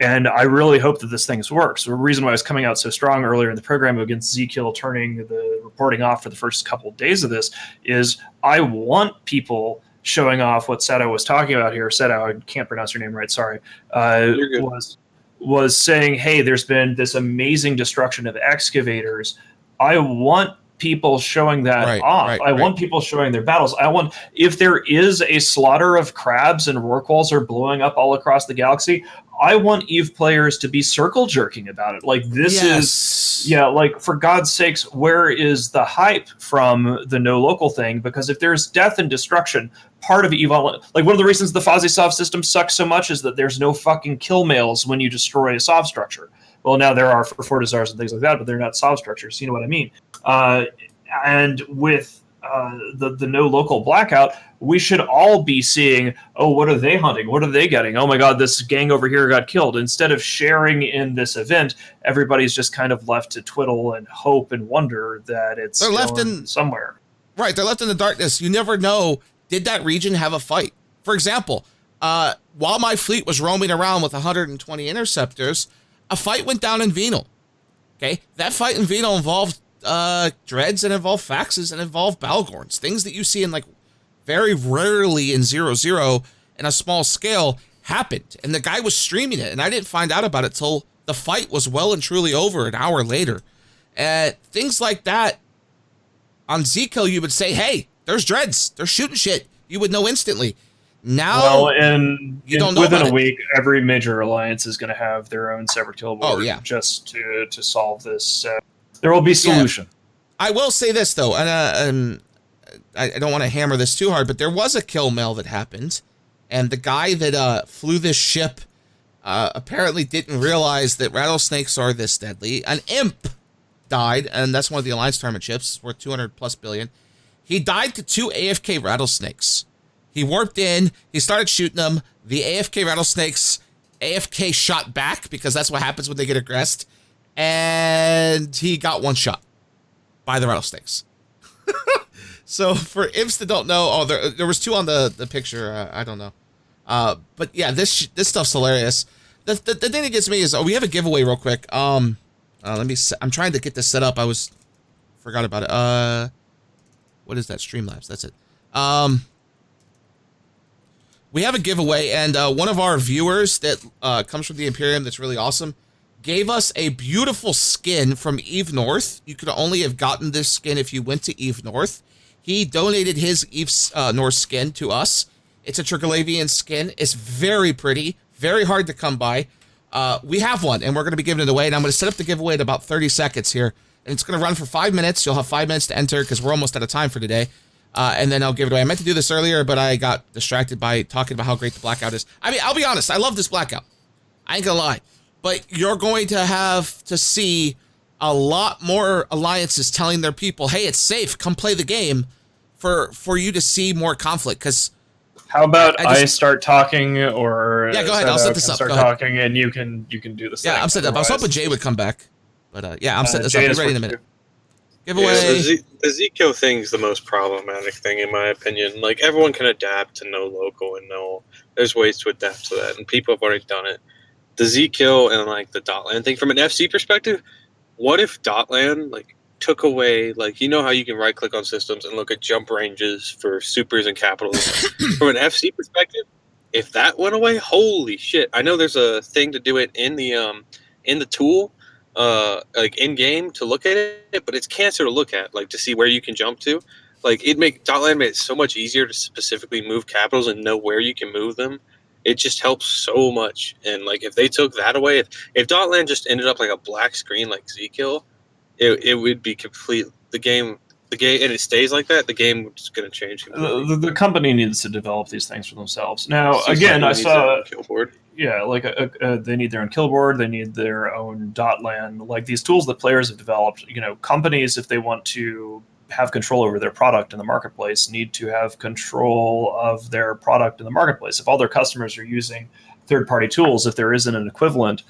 And I really hope that this thing works. The reason why I was coming out so strong earlier in the program against Zkill turning the reporting off for the first couple of days of this is I want people showing off what Seto was talking about here. Seto, I can't pronounce your name right, sorry. Was saying, hey, there's been this amazing destruction of excavators. I want people showing that off. I want people showing their battles. I want, if there is a slaughter of crabs and rorquals are blowing up all across the galaxy, I want EVE players to be circle jerking about it. Like, this is, like, for God's sakes, where is the hype from the no local thing? Because if there's death and destruction, part of EVE, like, one of the reasons the FozzieSov system sucks so much is that there's no fucking kill mails when you destroy a SOV structure. Well, now there are for Fortizars and things like that, but they're not SOV structures. You know what I mean? And with the no local blackout, we should all be seeing, oh, what are they hunting? What are they getting? Oh my God, this gang over here got killed. Instead of sharing in this event, everybody's just kind of left to twiddle and hope and wonder that it's left in somewhere. Right, they're left in the darkness. You never know, did that region have a fight? For example, while my fleet was roaming around with 120 interceptors, a fight went down in Venal. Okay, that fight in Venal involved dreads and involved faxes and involved Balgorns, things that you see in like very rarely in 0-0 in a small scale happened, and the guy was streaming it, and I didn't find out about it till the fight was well and truly over an hour later. Things like that on Zkill, you would say, hey, there's dreads, they're shooting shit, you would know instantly. Now, you don't know within a week, every major alliance is going to have their own separate kill board just to solve this. There will be solution. I will say this though, and I don't want to hammer this too hard, but there was a kill mail that happened, and the guy that flew this ship apparently didn't realize that rattlesnakes are this deadly. An imp died, and that's one of the alliance tournament ships worth 200+ billion. He died to 2 AFK rattlesnakes. He warped in, he started shooting them. The AFK rattlesnakes AFK shot back, because that's what happens when they get aggressed. And he got one shot by the rattlesnakes. So for imps that don't know, there was 2 on the picture. I don't know. But yeah, this stuff's hilarious. The thing that gets me is, we have a giveaway real quick. I'm trying to get this set up. Forgot about it. What is that? Streamlabs. That's it. We have a giveaway, and one of our viewers that comes from the Imperium that's really awesome gave us a beautiful skin from Eve North. You could only have gotten this skin if you went to Eve North. He donated his Eve North skin to us. It's a Triglavian skin. It's very pretty, very hard to come by. We have one, and we're going to be giving it away, and I'm going to set up the giveaway in about 30 seconds here, and it's going to run for 5 minutes. You'll have 5 minutes to enter because we're almost out of time for today, and then I'll give it away. I meant to do this earlier, but I got distracted by talking about how great the Blackout is. I mean, I'll be honest, I love this Blackout. I ain't gonna lie. But you're going to have to see a lot more alliances telling their people, hey, it's safe, come play the game, for you to see more conflict, because... How about I start talking, or yeah, go ahead. I'll set this up. Start talking, and you can do this. Yeah, I'm set up. I was hoping Jay would come back, but yeah, I'm setting this up. Be ready in a minute. Giveaway. Yeah, the Zico thing's the most problematic thing in my opinion. Like, everyone can adapt to no local, and there's ways to adapt to that, and people have already done it. The Z-Kill and like the Dotland thing from an FC perspective, what if Dotland like took away, like, you know how you can right click on systems and look at jump ranges for supers and capitals? From an FC perspective, if that went away, holy shit. I know there's a thing to do it in the tool, like in game to look at it, but it's cancer to look at, like to see where you can jump to. Like, Dotland made it so much easier to specifically move capitals and know where you can move them. It just helps so much. And like, if they took that away, if Dotland just ended up like a black screen like Z-Kill, it would be complete. The game, and it stays like that, the game is going to change completely. The company needs to develop these things for themselves. Now, again, I saw killboard. Yeah, like they need their own killboard. They need their own Dotland. Like, these tools that players have developed. You know, companies, if they want to have control over their product in the marketplace, need to have control of their product in the marketplace. If all their customers are using third-party tools, if there isn't an equivalent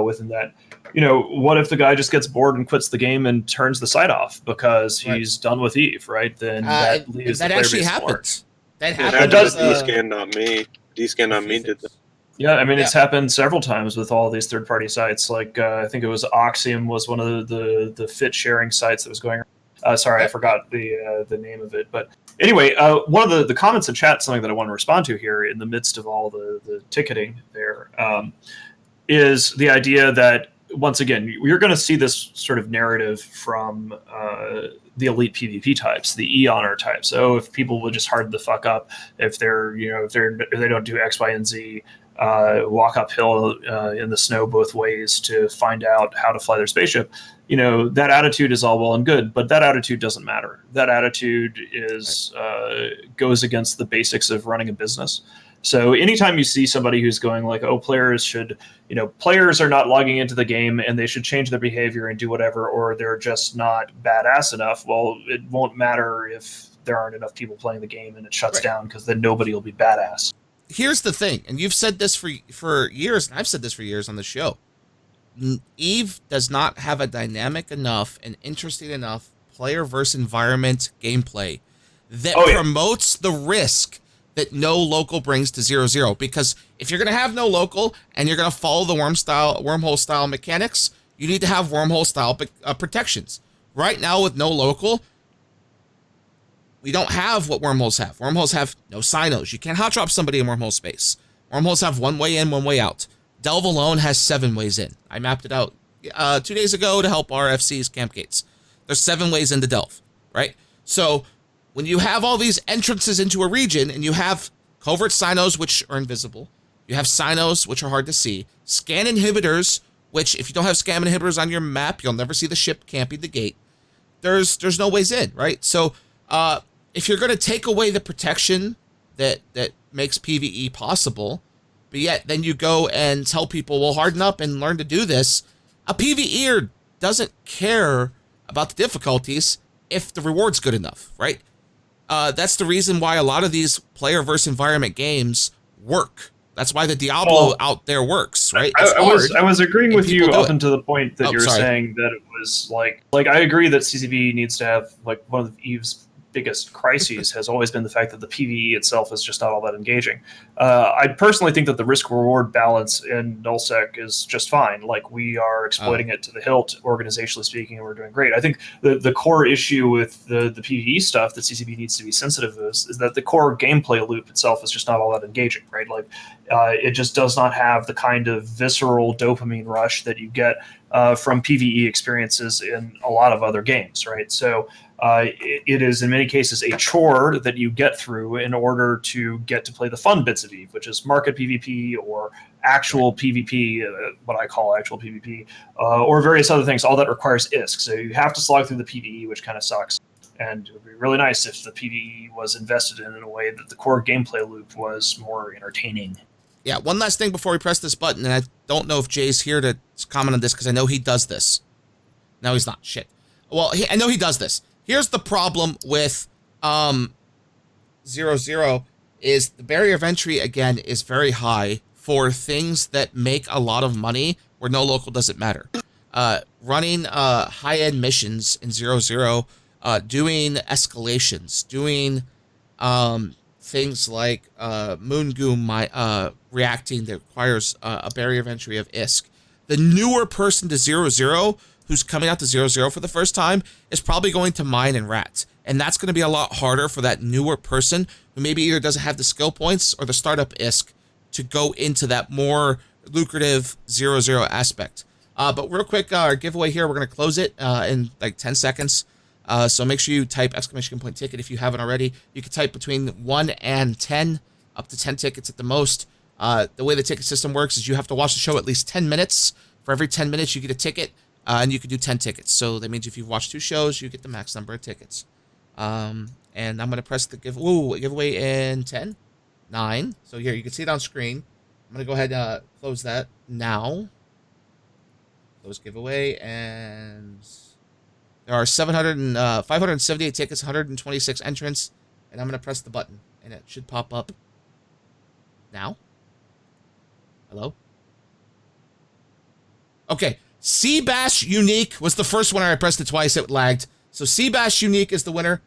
within that, you know, what if the guy just gets bored and quits the game and turns the site off because he's done with Eve, right? Then that leaves that the player actually base happens. bored. That does. D-Scan, not me. D-Scan, not me, did that. Yeah, I mean, it's happened several times with all these third-party sites. Like, I think it was Oxium was one of the fit sharing sites that was going around. Sorry, I forgot the name of it. But anyway, one of the comments in chat, something that I want to respond to here in the midst of all the ticketing there, is the idea that, once again, you're going to see this sort of narrative from the elite PvP types, the Eoner types. So if people would just harden the fuck up, if they don't do X, Y, and Z, walk uphill in the snow both ways to find out how to fly their spaceship, you know, that attitude is all well and good, but that attitude doesn't matter. That attitude is goes against the basics of running a business. So anytime you see somebody who's going like, oh, players are not logging into the game and they should change their behavior and do whatever, or they're just not badass enough, well, it won't matter if there aren't enough people playing the game and it shuts down, because then nobody will be badass. Here's the thing, and you've said this for years, and I've said this for years on the show. Eve does not have a dynamic enough and interesting enough player versus environment gameplay that promotes the risk that no local brings to 0-0. Because if you're going to have no local and you're going to follow the wormhole style mechanics, you need to have wormhole style protections. Right now with no local, we don't have what wormholes have. Wormholes have no sinos. You can't hot drop somebody in wormhole space. Wormholes have one way in, one way out. Delve alone has 7 ways in. I mapped it out 2 days ago to help our FC's camp gates. There's 7 ways into Delve, right? So when you have all these entrances into a region and you have covert sinos, which are invisible, you have sinos, which are hard to see, scan inhibitors, which if you don't have scan inhibitors on your map, you'll never see the ship camping the gate. There's no ways in, right? So if you're going to take away the protection that makes PvE possible, but yet then you go and tell people, well, harden up and learn to do this, a PvEer doesn't care about the difficulties if the reward's good enough, right? That's the reason why a lot of these player versus environment games work. That's why the Diablo out there works, right? I was agreeing with you up until the point that you're saying that it was like I agree that CCB needs to have like one of Eve's biggest crises has always been the fact that the PvE itself is just not all that engaging. I personally think that the risk-reward balance in nullsec is just fine. Like, we are exploiting it to the hilt, organizationally speaking, and we're doing great. I think the core issue with the PvE stuff that CCP needs to be sensitive to is that the core gameplay loop itself is just not all that engaging, right? Like, it just does not have the kind of visceral dopamine rush that you get from PvE experiences in a lot of other games, right? So it is in many cases a chore that you get through in order to get to play the fun bits of EVE, which is market PvP or actual PvP, what I call actual PvP, or various other things. All that requires ISK. So you have to slog through the PvE, which kind of sucks. And it would be really nice if the PvE was invested in a way that the core gameplay loop was more entertaining. Yeah, one last thing before we press this button, and I don't know if Jay's here to comment on this because I know he does this. No, he's not. Shit. Well, I know he does this. Here's the problem with 0-0 is the barrier of entry, again, is very high for things that make a lot of money where no local doesn't matter. Running high-end missions in 0-0, doing escalations, doing things like Moon Goom reacting that requires a barrier of entry of ISK. The newer person to 0-0 who's coming out to 0-0 for the first time is probably going to mine and rat. And that's going to be a lot harder for that newer person who maybe either doesn't have the skill points or the startup ISK to go into that more lucrative 0-0 aspect. But real quick, our giveaway here, we're going to close it in like 10 seconds. So make sure you type exclamation point ticket if you haven't already. You can type between 1 and 10, up to 10 tickets at the most. The way the ticket system works is you have to watch the show at least 10 minutes. For every 10 minutes, you get a ticket, and you can do 10 tickets. So that means if you've watched 2 shows, you get the max number of tickets. And I'm going to press the giveaway in 10, 9. So here, you can see it on screen. I'm going to go ahead and close that now. Close giveaway, and there are 578 tickets, 126 entrants, and I'm going to press the button, and it should pop up now. Hello? Okay, Seabass Unique was the first winner. I pressed it twice, it lagged. So Seabass Unique is the winner.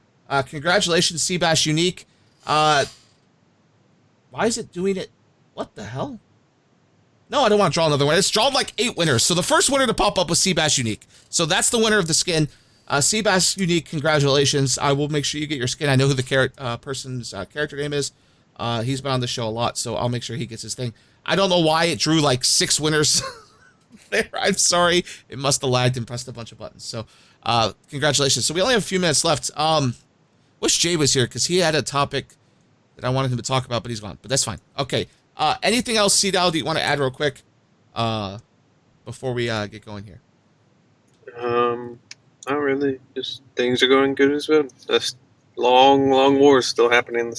Congratulations, Seabass Unique. Why is it doing it? What the hell? No, I don't want to draw another one. It's drawn like 8 winners. So the first winner to pop up was Seabass Unique. So that's the winner of the skin. Seabass Unique, congratulations. I will make sure you get your skin. I know who the person's character name is. He's been on the show a lot, so I'll make sure he gets his thing. I don't know why it drew like 6 winners there. I'm sorry. It must have lagged and pressed a bunch of buttons. So congratulations. So we only have a few minutes left. Wish Jay was here because he had a topic that I wanted him to talk about, but he's gone. But that's fine. Okay. Anything else, CDAO, that you want to add real quick before we get going here? Not really. Just things are going good as well. That's long wars still happening.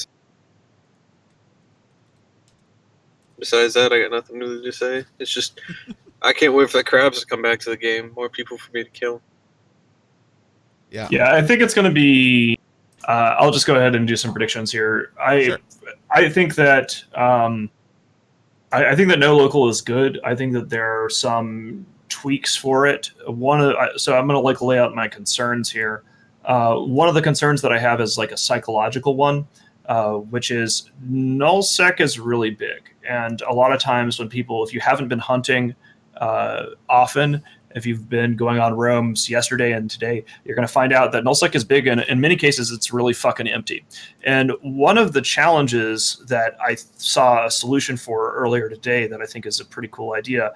Besides that, I got nothing new to say. It's just I can't wait for the crabs to come back to the game. More people for me to kill. Yeah, I think it's going to be. I'll just go ahead and do some predictions here. Sure. I think that I think that no local is good. I think that there are some tweaks for it. So I'm going to like lay out my concerns here. One of the concerns that I have is like a psychological one, which is nullsec is really big, and a lot of times when people, if you haven't been hunting often, if you've been going on roams yesterday and today, you're going to find out that nullsec is big, and in many cases, it's really fucking empty. And one of the challenges that I saw a solution for earlier today that I think is a pretty cool idea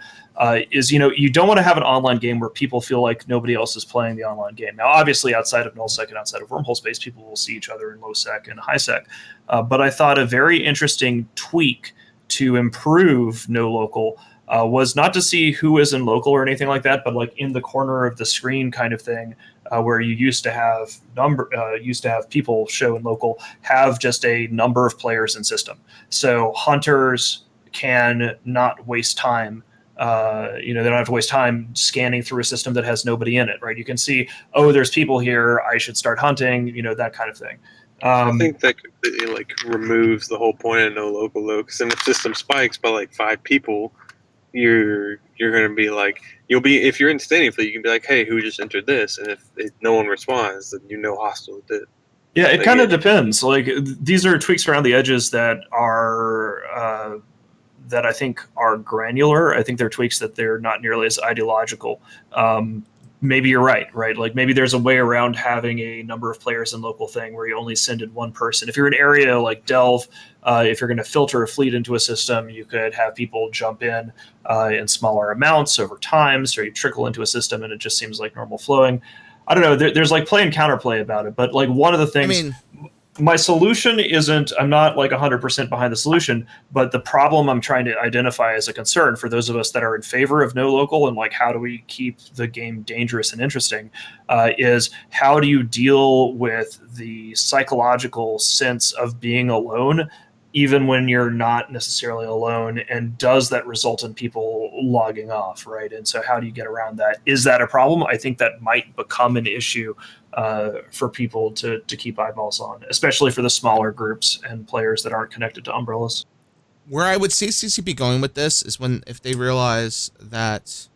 is, you don't want to have an online game where people feel like nobody else is playing the online game. Now, obviously, outside of nullsec and outside of wormhole space, people will see each other in low sec and high sec. But I thought a very interesting tweak to improve no local was not to see who is in local or anything like that, but like in the corner of the screen kind of thing, where you used to have people show in local, have just a number of players in system. So hunters can not waste time. They don't have to waste time scanning through a system that has nobody in it, right? You can see, oh, there's people here, I should start hunting, that kind of thing. I think that completely removes the whole point of no local though, because then if system spikes by like 5 people, you're going to be like, if you're in standing fleet, you can be like, hey, who just entered this? And if no one responds, then hostile did. Yeah, it kind of depends. Like these are tweaks around the edges that are that I think are granular. I think they're tweaks that they're not nearly as ideological. Maybe you're right? Like maybe there's a way around having a number of players in local thing where you only send in one person. If you're an area like Delve, if you're going to filter a fleet into a system, you could have people jump in smaller amounts over time, so you trickle into a system and it just seems like normal flowing. I don't know. There's like play and counterplay about it, but like one of the things. My solution isn't, I'm not like 100% behind the solution, but the problem I'm trying to identify as a concern for those of us that are in favor of no local and like how do we keep the game dangerous and interesting is how do you deal with the psychological sense of being alone even when you're not necessarily alone, and does that result in people logging off, right? And so how do you get around that? Is that a problem? I think that might become an issue for people to keep eyeballs on, especially for the smaller groups and players that aren't connected to umbrellas. Where I would see CCP going with this is if they realize that,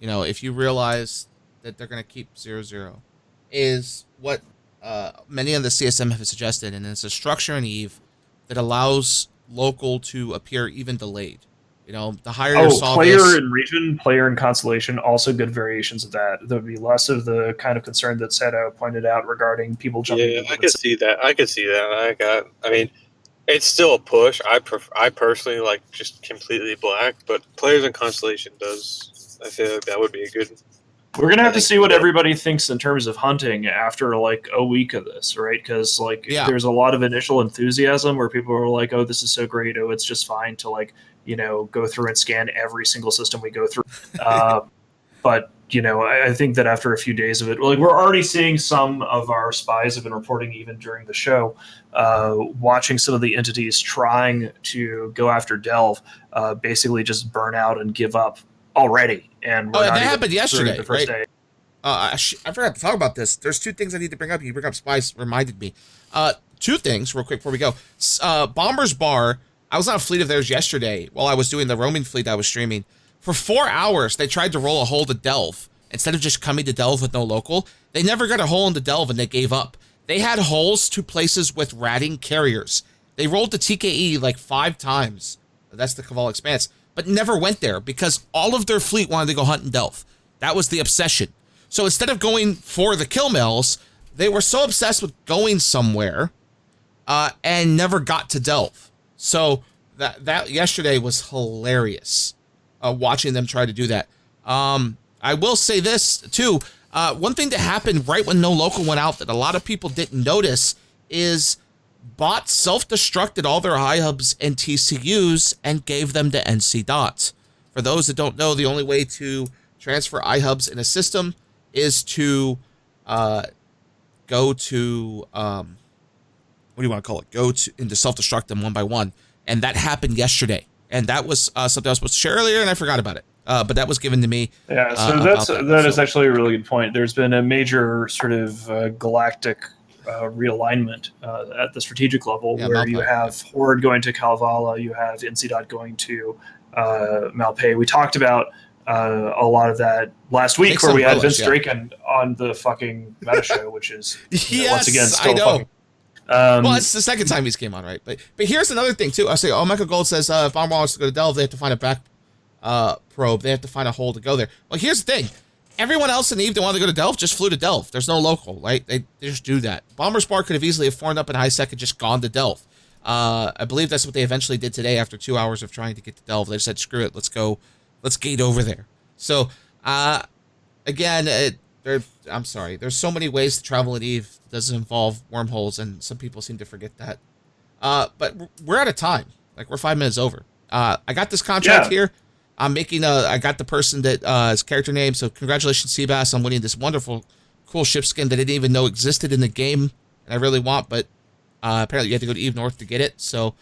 if you realize that they're going to keep 0-0, is what many of the CSM have suggested, and it's a structure in EVE that allows local to appear even delayed. The higher your solve player in region, player in constellation, also good variations of that. There would be less of the kind of concern that Seto pointed out regarding people jumping. Yeah, I could see that. I mean, it's still a push. I personally like just completely black, but players in constellation does. I feel like that would be a good. We're going to have to see what everybody thinks in terms of hunting after like a week of this, right? Because there's a lot of initial enthusiasm where people are like, oh, this is so great. Oh, it's just fine to go through and scan every single system we go through. But, I think that after a few days of it, we're already seeing some of our spies have been reporting even during the show, watching some of the entities trying to go after Delve, basically just burn out and give up already. And that happened yesterday, the first day. I forgot to talk about this. There's two things I need to bring up. You bring up spies, reminded me. Two things real quick before we go. Bomber's Bar, I was on a fleet of theirs yesterday while I was doing the roaming fleet I was streaming. For 4 hours, they tried to roll a hole to Delve. Instead of just coming to Delve with no local, they never got a hole into Delve and they gave up. They had holes to places with ratting carriers. They rolled to TKE like 5 times. That's the Cabal Expanse. But never went there because all of their fleet wanted to go hunt in Delve. That was the obsession. So instead of going for the kill mills, they were so obsessed with going somewhere and never got to Delve. So that yesterday was hilarious, watching them try to do that. I will say this, too. One thing that happened right when no local went out that a lot of people didn't notice is bots self-destructed all their iHubs and TCUs and gave them to NC Dot. For those that don't know, the only way to transfer iHubs in a system is to go to, what do you want to call it? Go to and to self-destruct them one by one. And that happened yesterday. And that was something I was supposed to share earlier, and I forgot about it. But that was given to me. Yeah, so that is actually a really good point. There's been a major sort of galactic realignment at the strategic level, where you have Horde going to Kalevala, you have NC going to Malpay. We talked about a lot lot of that last week, where we had Vince Draken on the fucking Meta Show, which is once again still fucking. Well, it's the second time he's came on, right? But here's another thing too. I say, Michael Gold says if Bomber wants to go to Delve, they have to find a back probe. They have to find a hole to go there. Well, here's the thing. Everyone else in EVE that wanted to go to Delve just flew to Delve. There's no local, right? They just do that. Bomber's Bar could have easily formed up in high sec and just gone to Delve. I believe that's what they eventually did today after 2 hours of trying to get to Delve. They said, screw it, let's go. Let's gate over there. So, again, I'm sorry. There's so many ways to travel in EVE that doesn't involve wormholes, and some people seem to forget that. But we're out of time. We're 5 minutes over. I got this contract here. I'm making I got the person that his character name. So congratulations, Seabass, on winning this wonderful, cool ship skin that I didn't even know existed in the game, and I really want. But apparently you have to go to EVE North to get it. So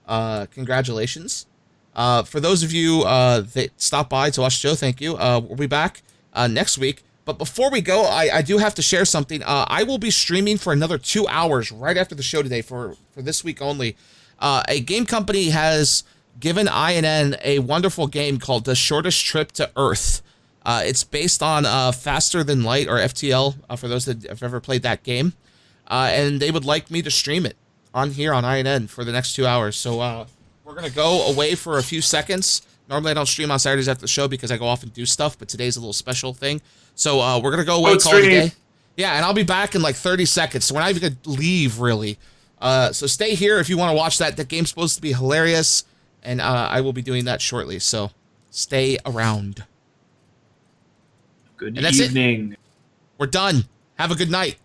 congratulations. For those of you that stopped by to watch the show, thank you. We'll be back next week. But before we go, I do have to share something. I will be streaming for another 2 hours right after the show today for this week only. A game company has given INN a wonderful game called The Shortest Trip to Earth. It's based on Faster Than Light, or FTL, for those that have ever played that game. and they would like me to stream it on here on INN for the next 2 hours. So we're going to go away for a few seconds. Normally I don't stream on Saturdays after the show because I go off and do stuff, but today's a little special thing. So we're going to go away, call it a day. Yeah, and I'll be back in like 30 seconds, so we're not even going to leave, really. So stay here if you want to watch that. That game's supposed to be hilarious, and I will be doing that shortly, so stay around. Good that's evening. We're done. Have a good night.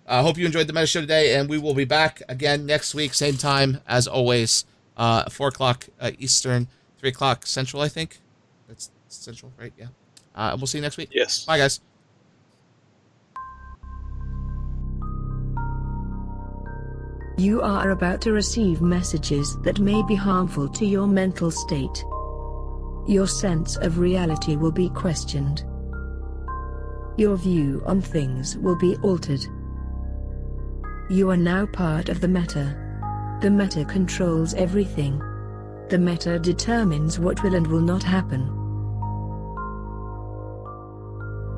I hope you enjoyed the Meta Show today, and we will be back again next week, same time as always, 4 o'clock Eastern, 3 o'clock Central, I think. That's Central, right? Yeah. We'll see you next week. Yes. Bye, guys. You are about to receive messages that may be harmful to your mental state. Your sense of reality will be questioned. Your view on things will be altered. You are now part of the meta. The meta controls everything. The meta determines what will and will not happen.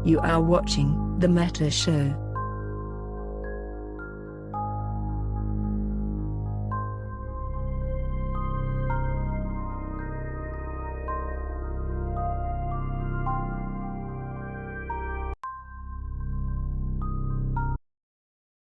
You are watching The Meta Show.